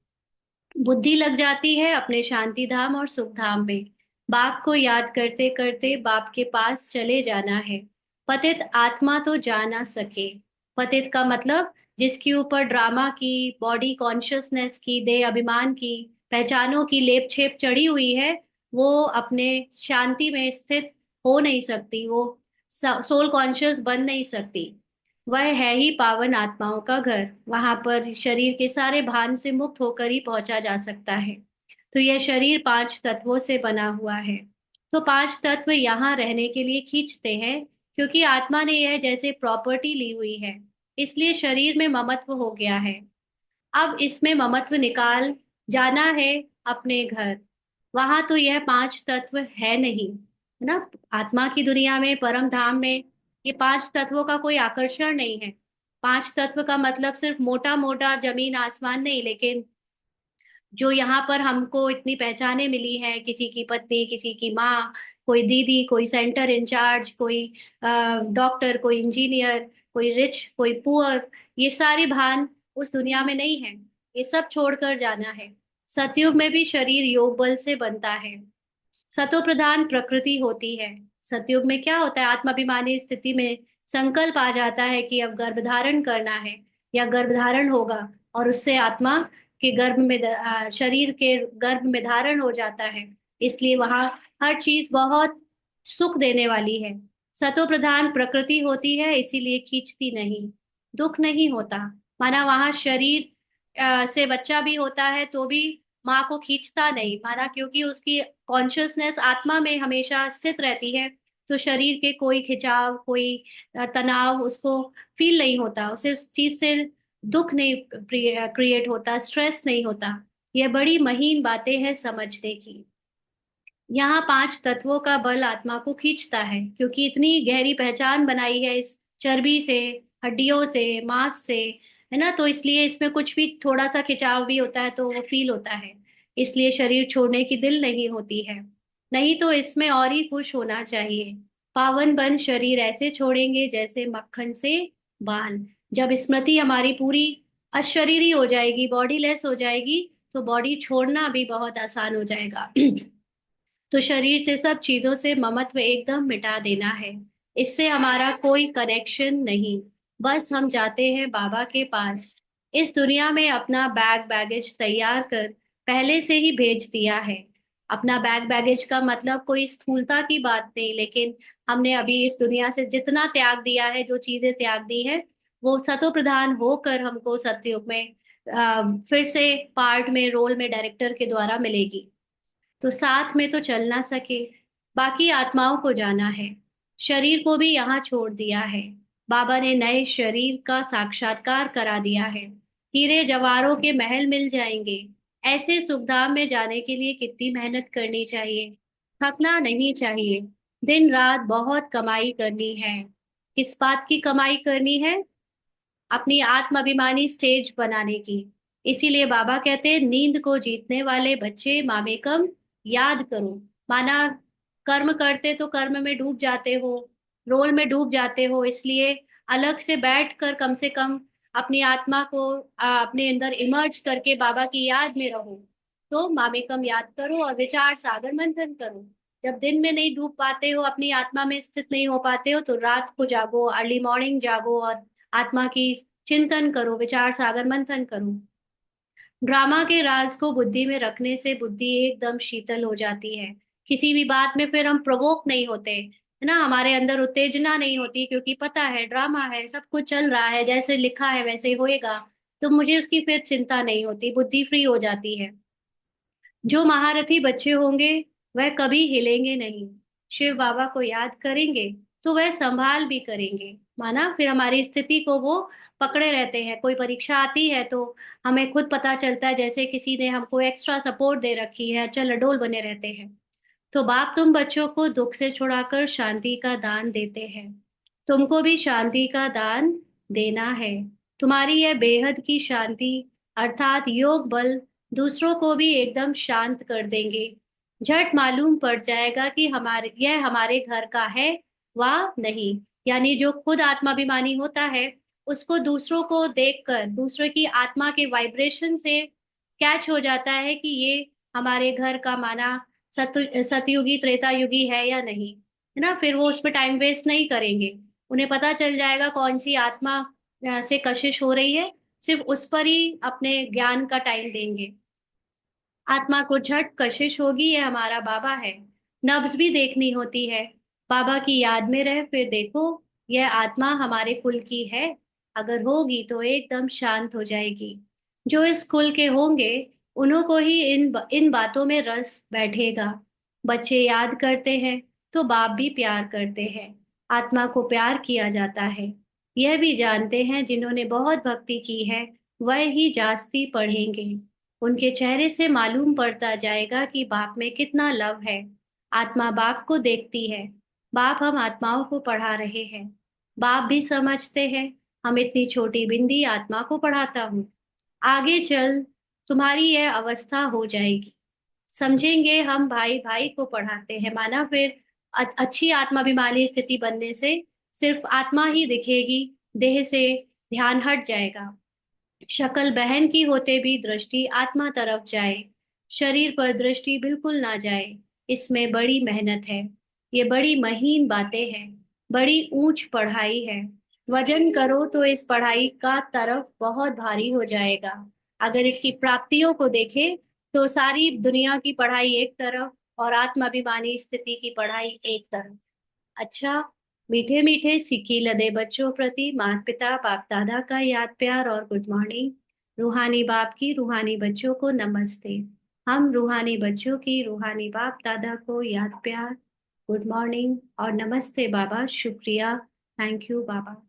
बुद्धि लग जाती है अपने शांति धाम और सुख धाम में। बाप को याद करते करते बाप के पास चले जाना है। पतित आत्मा तो जा ना सके। पतित का मतलब जिसके ऊपर ड्रामा की, बॉडी कॉन्शियसनेस की, देह अभिमान की, पहचानों की लेप छेप चढ़ी हुई है, वो अपने शांति में स्थित हो नहीं सकती, वो सोल कॉन्शियस बन नहीं सकती। वह है ही पावन आत्माओं का घर, वहां पर शरीर के सारे भान से मुक्त होकर ही पहुंचा जा सकता है। तो यह शरीर पांच तत्वों से बना हुआ है। तो पांच तत्व यहाँ रहने के लिए खींचते हैं, क्योंकि आत्मा ने यह जैसे प्रॉपर्टी ली हुई है, इसलिए शरीर में ममत्व हो गया है। अब इसमें ममत्व निकाल जाना है अपने घर। वहां तो यह पांच तत्व है नहीं, है ना। आत्मा की दुनिया में, परम धाम में, ये पांच तत्वों का कोई आकर्षण नहीं है। पांच तत्व का मतलब सिर्फ मोटा मोटा जमीन आसमान नहीं, लेकिन जो यहाँ पर हमको इतनी पहचाने मिली है, किसी की पत्नी, किसी की माँ, कोई दीदी, कोई सेंटर इंचार्ज, कोई डॉक्टर, कोई इंजीनियर, कोई रिच, कोई पुअर, ये सारी भान उस दुनिया में नहीं है। ये सब छोड़कर जाना है। सतयुग में भी शरीर योग बल से बनता है। सतो प्रधान प्रकृति होती है। सतयुग में क्या होता है, आत्माभिमानी स्थिति में संकल्प आ जाता है कि अब गर्भधारण करना है या गर्भधारण होगा, और उससे आत्मा के गर्भ में शरीर के गर्भ में धारण हो जाता है। इसलिए वहां हर चीज बहुत सुख देने वाली है। सतो प्रधान प्रकृति होती है, इसीलिए खींचती नहीं, दुख नहीं होता। माना वहां शरीर से बच्चा भी होता है तो भी माँ को खींचता नहीं, माना क्योंकि उसकी कॉन्शियसनेस आत्मा में हमेशा स्थित रहती है। तो शरीर के कोई खिंचाव, कोई तनाव उसको फील नहीं होता, उसे उस चीज से दुख नहीं क्रिएट होता, स्ट्रेस नहीं होता। यह बड़ी महीन बातें हैं समझने की। यहाँ पांच तत्वों का बल आत्मा को खींचता है, क्योंकि इतनी गहरी पहचान बनाई है इस चर्बी से, हड्डियों से, मांस से, है ना। तो इसलिए इसमें कुछ भी थोड़ा सा खिंचाव भी होता है तो वो फील होता है। इसलिए शरीर छोड़ने की दिल नहीं होती है। नहीं तो इसमें और ही खुश होना चाहिए। पावन बन शरीर ऐसे छोड़ेंगे जैसे मक्खन से बाल। जब स्मृति हमारी पूरी अशरीरी हो जाएगी, बॉडी लेस हो जाएगी, तो बॉडी छोड़ना भी बहुत आसान हो जाएगा। तो शरीर से, सब चीजों से ममत्व एकदम मिटा देना है। इससे हमारा कोई कनेक्शन नहीं। बस हम जाते हैं बाबा के पास। इस दुनिया में अपना बैग बैगेज तैयार कर पहले से ही भेज दिया है। अपना बैग बैगेज का मतलब कोई स्थूलता की बात नहीं, लेकिन हमने अभी इस दुनिया से जितना त्याग दिया है, जो चीजें त्याग दी हैं, वो सतो प्रधान होकर हमको सतयुग में फिर से पार्ट में, रोल में डायरेक्टर के द्वारा मिलेगी। तो साथ में तो चल ना सके, बाकी आत्माओं को जाना है। शरीर को भी यहाँ छोड़ दिया है। बाबा ने नए शरीर का साक्षात्कार करा दिया है। हीरे जवाहरों के महल मिल जाएंगे। ऐसे सुखधाम में जाने के लिए कितनी मेहनत करनी चाहिए, थकना नहीं चाहिए। दिन रात बहुत कमाई करनी है। किस बात की कमाई करनी है? अपनी आत्माभिमानी स्टेज बनाने की। इसीलिए बाबा कहते हैं, नींद को जीतने वाले बच्चे मामेकम याद करो। माना कर्म करते तो कर्म में डूब जाते हो, रोल में डूब जाते हो, इसलिए अलग से बैठ कर कम से कम अपनी आत्मा को अपने अंदर इमर्ज करके बाबा की याद में रहो। तो मामेकम याद करो और विचार सागर मंथन करो। जब दिन में नहीं डूब पाते हो, अपनी आत्मा में स्थित नहीं हो पाते हो, तो रात को जागो, अर्ली मॉर्निंग जागो और आत्मा की चिंतन करो, विचार सागर मंथन करो। ड्रामा के राज को बुद्धि में रखने से बुद्धि एकदम शीतल हो जाती है। किसी भी बात में फिर हम प्रवोक नहीं होते, है ना। हमारे अंदर उत्तेजना नहीं होती, क्योंकि पता है ड्रामा है, सब कुछ चल रहा है, जैसे लिखा है वैसे ही होएगा। तो मुझे उसकी फिर चिंता नहीं होती, बुद्धि फ्री हो जाती है। जो महारथी बच्चे होंगे वह कभी हिलेंगे नहीं। शिव बाबा को याद करेंगे तो वह संभाल भी करेंगे। माना फिर हमारी स्थिति को वो पकड़े रहते हैं। कोई परीक्षा आती है तो हमें खुद पता चलता है, जैसे किसी ने हमको एक्स्ट्रा सपोर्ट दे रखी है, चल अडोल बने रहते हैं। तो बाप तुम बच्चों को दुख से छुड़ाकर शांति का दान देते हैं। तुमको भी शांति का दान देना है। तुम्हारी यह बेहद की शांति अर्थात योग बल दूसरों को भी एकदम शांत कर देंगे। झट मालूम पड़ जाएगा कि हमारे घर का है वा नहीं। यानी जो खुद आत्माभिमानी होता है, उसको दूसरों को देखकर, दूसरों की आत्मा के वाइब्रेशन से कैच हो जाता है कि ये हमारे घर का, माना सतयुगी त्रेता युगी है या नहीं, है ना। फिर वो उस पर टाइम वेस्ट नहीं करेंगे। उन्हें पता चल जाएगा कौन सी आत्मा से कशिश हो रही है, सिर्फ उस पर ही अपने ज्ञान का टाइम देंगे। आत्मा को झट कशिश होगी, ये हमारा बाबा है। नब्ज भी देखनी होती है। बाबा की याद में रह फिर देखो, यह आत्मा हमारे कुल की है। अगर होगी तो एकदम शांत हो जाएगी। जो इस कुल के होंगे उन्हों को ही इन बातों में रस बैठेगा। बच्चे याद करते हैं तो बाप भी प्यार करते हैं। आत्मा को प्यार किया जाता है। यह भी जानते हैं जिन्होंने बहुत भक्ति की है वह ही जास्ती पढ़ेंगे। उनके चेहरे से मालूम पड़ता जाएगा कि बाप में कितना लव है। आत्मा बाप को देखती है। बाप हम आत्माओं को पढ़ा रहे हैं। बाप भी समझते हैं हम इतनी छोटी बिंदी आत्मा को पढ़ाता हूँ। आगे चल तुम्हारी यह अवस्था हो जाएगी। समझेंगे हम भाई भाई को पढ़ाते हैं। माना फिर अच्छी आत्माभिमानी स्थिति बनने से सिर्फ आत्मा ही दिखेगी। देह से ध्यान हट जाएगा। शक्ल बहन की होते भी दृष्टि आत्मा तरफ जाए। शरीर पर दृष्टि बिल्कुल ना जाए। इसमें बड़ी मेहनत है। ये बड़ी महीन बातें हैं। बड़ी ऊंच पढ़ाई है। वजन करो तो इस पढ़ाई का तरफ बहुत भारी हो जाएगा। अगर इसकी प्राप्तियों को देखें तो सारी दुनिया की पढ़ाई एक तरफ और आत्माभिमानी स्थिति की पढ़ाई एक तरफ। अच्छा, मीठे मीठे सिक्की लदे बच्चों प्रति माता पिता बाप दादा का याद प्यार और गुड मॉर्निंग। रूहानी बाप की रूहानी बच्चों को नमस्ते। हम रूहानी बच्चों की रूहानी बाप दादा को याद प्यार, गुड मॉर्निंग और नमस्ते बाबा, शुक्रिया, थैंक यू बाबा।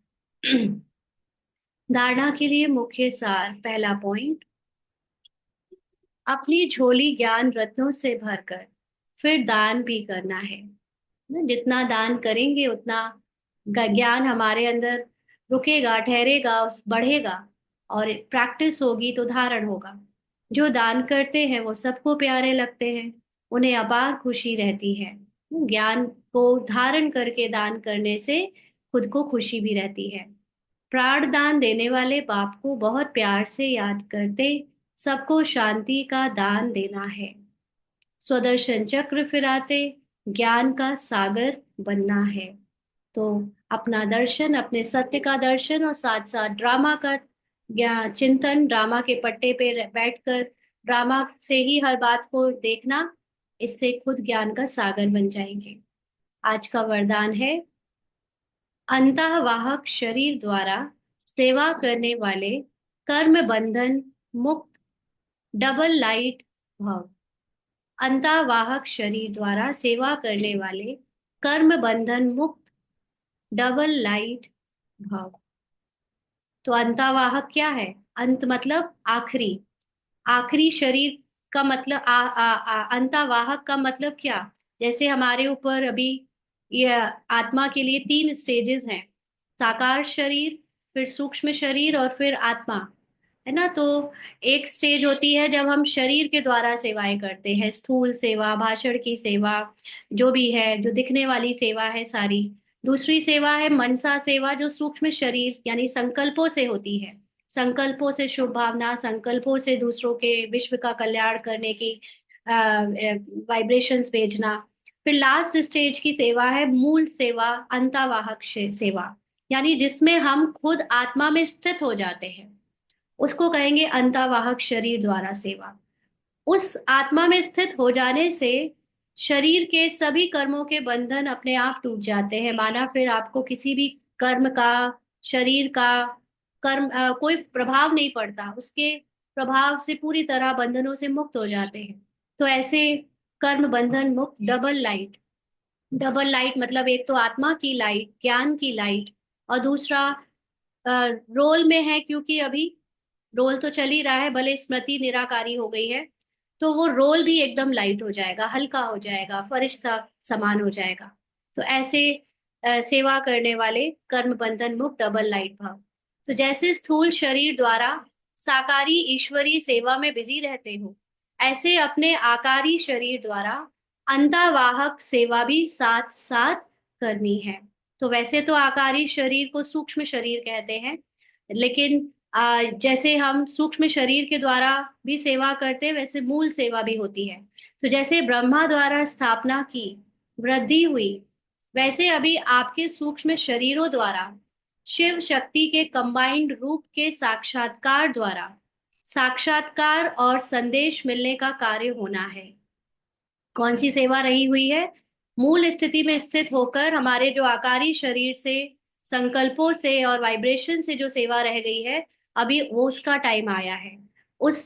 धारणा के लिए मुख्य सार। पहला पॉइंट, अपनी झोली ज्ञान रत्नों से भरकर फिर दान भी करना है। ना, जितना दान करेंगे उतना ज्ञान हमारे अंदर रुकेगा, ठहरेगा, बढ़ेगा और प्रैक्टिस होगी तो धारण होगा। जो दान करते हैं वो सबको प्यारे लगते हैं। उन्हें अपार खुशी रहती है। ज्ञान को धारण करके दान करने से खुद को खुशी भी रहती है। प्राण दान देने वाले बाप को बहुत प्यार से याद करते सबको शांति का दान देना है। स्वदर्शन चक्र फिराते ज्ञान का सागर बनना है। तो अपना दर्शन, अपने सत्य का दर्शन और साथ साथ ड्रामा का चिंतन, ड्रामा के पट्टे पे बैठकर ड्रामा से ही हर बात को देखना, इससे खुद ज्ञान का सागर बन जाएंगे। आज का वरदान है, अंतःवाहक शरीर द्वारा सेवा करने वाले कर्म बंधन मुक्त डबल लाइट भव। अंतःवाहक शरीर द्वारा सेवा करने वाले कर्म बंधन मुक्त डबल लाइट भव। तो अंतःवाहक क्या है? अंत मतलब आखिरी। आखिरी शरीर का मतलब अंतःवाहक का मतलब क्या? जैसे हमारे ऊपर अभी ये आत्मा के लिए 3 स्टेजेस हैं। साकार शरीर, फिर सूक्ष्म शरीर और फिर आत्मा, है ना। तो एक स्टेज होती है जब हम शरीर के द्वारा सेवाएं करते हैं, स्थूल सेवा, भाषण की सेवा, जो भी है, जो दिखने वाली सेवा है सारी। दूसरी सेवा है मनसा सेवा, जो सूक्ष्म शरीर यानी संकल्पों से होती है। संकल्पों से शुभ भावना, संकल्पों से दूसरों के विश्व का कल्याण करने की वाइब्रेशंस भेजना। फिर लास्ट स्टेज की सेवा है मूल सेवा, अंतःवाहक सेवा, यानी जिसमें हम खुद आत्मा में स्थित हो जाते हैं, उसको कहेंगे अंतःवाहक शरीर द्वारा सेवा। उस आत्मा में स्थित हो जाने से शरीर के सभी कर्मों के बंधन अपने आप टूट जाते हैं। माना फिर आपको किसी भी कर्म का, शरीर का कर्म कोई प्रभाव नहीं पड़ता, उसके प्रभाव से पूरी तरह बंधनों से मुक्त हो जाते हैं। तो ऐसे कर्म बंधन मुक्त डबल लाइट। डबल लाइट मतलब एक तो आत्मा की लाइट, ज्ञान की लाइट, और दूसरा रोल में है, क्योंकि अभी रोल तो चल ही रहा है, भले स्मृति निराकारी हो गई है, तो वो रोल भी एकदम लाइट हो जाएगा, हल्का हो जाएगा, फरिश्ता समान हो जाएगा। तो ऐसे सेवा करने वाले कर्म बंधन मुक्त डबल लाइट भाव। तो जैसे स्थूल शरीर द्वारा साकारी ईश्वरी सेवा में बिजी रहते हो, ऐसे अपने आकारी शरीर द्वारा अंतःवाहक सेवा भी साथ साथ करनी है। तो वैसे तो आकारी शरीर को सूक्ष्म शरीर कहते हैं, लेकिन जैसे हम सूक्ष्म शरीर के द्वारा भी सेवा करते हैं, वैसे मूल सेवा भी होती है। तो जैसे ब्रह्मा द्वारा स्थापना की, वृद्धि हुई, वैसे अभी आपके सूक्ष्म शरीरों द्वारा शिव शक्ति के कंबाइंड रूप के साक्षात्कार द्वारा साक्षात्कार और संदेश मिलने का कार्य होना है। कौन सी सेवा रही हुई है? मूल स्थिति में स्थित होकर हमारे जो आकारी शरीर से, संकल्पों से और वाइब्रेशन से जो सेवा रह गई है, अभी वो उसका टाइम आया है। उस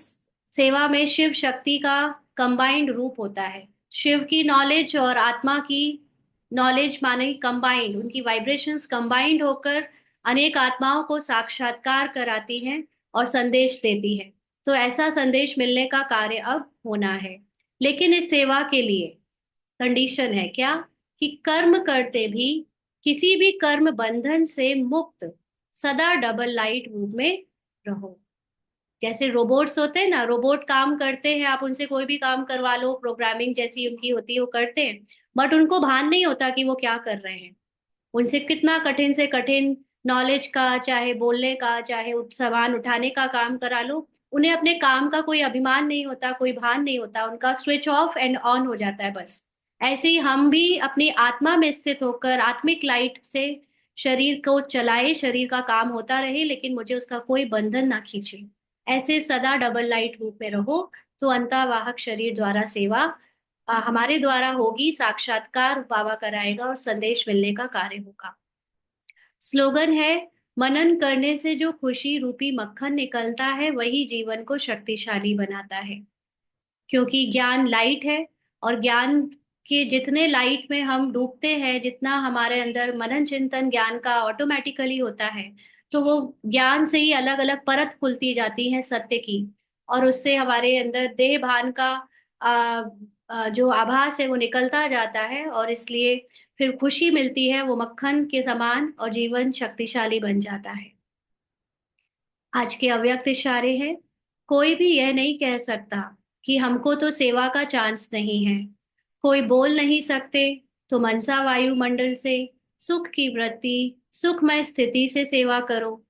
सेवा में शिव शक्ति का कंबाइंड रूप होता है। शिव की नॉलेज और आत्मा की नॉलेज माने कंबाइंड, उनकी वाइब्रेशंस कंबाइंड होकर अनेक आत्माओं को साक्षात्कार कराती हैं और संदेश देती है। तो ऐसा संदेश मिलने का कार्य अब होना है। लेकिन इस सेवा के लिए कंडीशन है क्या? कि कर्म करते भी किसी भी कर्म बंधन से मुक्त सदा डबल लाइट रूप में रहो। जैसे रोबोट्स होते हैं ना, रोबोट काम करते हैं, आप उनसे कोई भी काम करवा लो, प्रोग्रामिंग जैसी उनकी होती है वो करते हैं, बट उनको भान नहीं होता कि वो क्या कर रहे हैं। उनसे कितना कठिन से कठिन नॉलेज का, चाहे बोलने का, चाहे सामान उठाने का काम करा लो, उन्हें अपने काम का कोई अभिमान नहीं होता, कोई भान नहीं होता, उनका स्विच ऑफ एंड ऑन हो जाता है बस। ऐसे ही हम भी अपनी आत्मा में स्थित होकर आत्मिक लाइट से शरीर को चलाए, शरीर का काम होता रहे, लेकिन मुझे उसका कोई बंधन ना खींचे। ऐसे सदा डबल लाइट रूप में रहो, तो अंतर्वाहक शरीर द्वारा सेवा हमारे द्वारा होगी, साक्षात्कार बाबा कराएगा और संदेश मिलने का कार्य होगा। स्लोगन है, मनन करने से जो खुशी रूपी मक्खन निकलता है वही जीवन को शक्तिशाली बनाता है। क्योंकि ज्ञान लाइट है, और ज्ञान के जितने लाइट में हम डूबते हैं, जितना हमारे अंदर मनन चिंतन ज्ञान का ऑटोमेटिकली होता है, तो वो ज्ञान से ही अलग अलग परत खुलती जाती है सत्य की, और उससे हमारे अंदर देह भान का आ, जो आभास है वो निकलता जाता है, और इसलिए फिर खुशी मिलती है, वो मक्खन के समान, और जीवन शक्तिशाली बन जाता है। आज के अव्यक्त इशारे हैं, कोई भी यह नहीं कह सकता कि हमको तो सेवा का चांस नहीं है। कोई बोल नहीं सकते तो मनसा वायुमंडल से सुख की वृत्ति, सुखमय स्थिति से सेवा करो।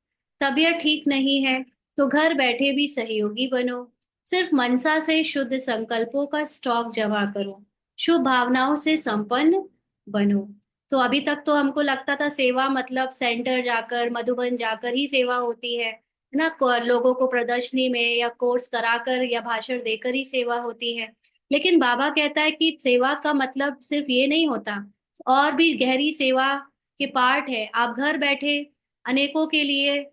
तबीयत ठीक नहीं है तो घर बैठे भी सहयोगी बनो। सिर्फ मनसा से शुद्ध संकल्पों का स्टॉक जमा करो, शुभ भावनाओं से संपन्न बनो। तो अभी तक तो हमको लगता था सेवा मतलब सेंटर जाकर, मधुबन जाकर ही सेवा होती है ना, लोगों को प्रदर्शनी में या कोर्स कराकर या भाषण देकर ही सेवा होती है। लेकिन बाबा कहता है कि सेवा का मतलब सिर्फ ये नहीं होता, और भी गहरी सेवा के पार्ट है। आप घर बैठे अनेकों के लिए,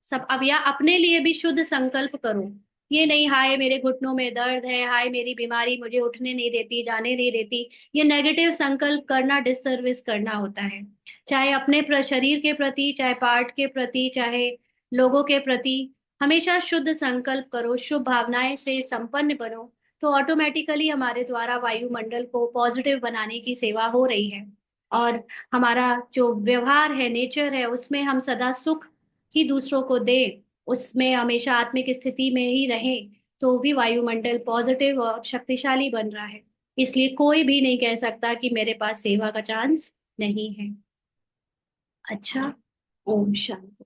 सब अब, या अपने लिए भी शुद्ध संकल्प करो। ये नहीं हाय मेरे घुटनों में दर्द है, हाय मेरी बीमारी मुझे उठने नहीं देती, जाने नहीं देती, ये नेगेटिव संकल्प करना डिससर्विस करना होता है। चाहे अपने शरीर के प्रति, चाहे पार्ट के प्रति, चाहे लोगों के प्रति, हमेशा शुद्ध संकल्प करो, शुभ भावनाएं से संपन्न बनो। तो ऑटोमेटिकली हमारे द्वारा वायुमंडल को पॉजिटिव बनाने की सेवा हो रही है, और हमारा जो व्यवहार है, नेचर है, उसमें हम सदा सुख ही दूसरों को दे, उसमें हमेशा आत्मिक स्थिति में ही रहें, तो भी वायुमंडल पॉजिटिव और शक्तिशाली बन रहा है। इसलिए कोई भी नहीं कह सकता कि मेरे पास सेवा का चांस नहीं है। अच्छा, ओम शांति।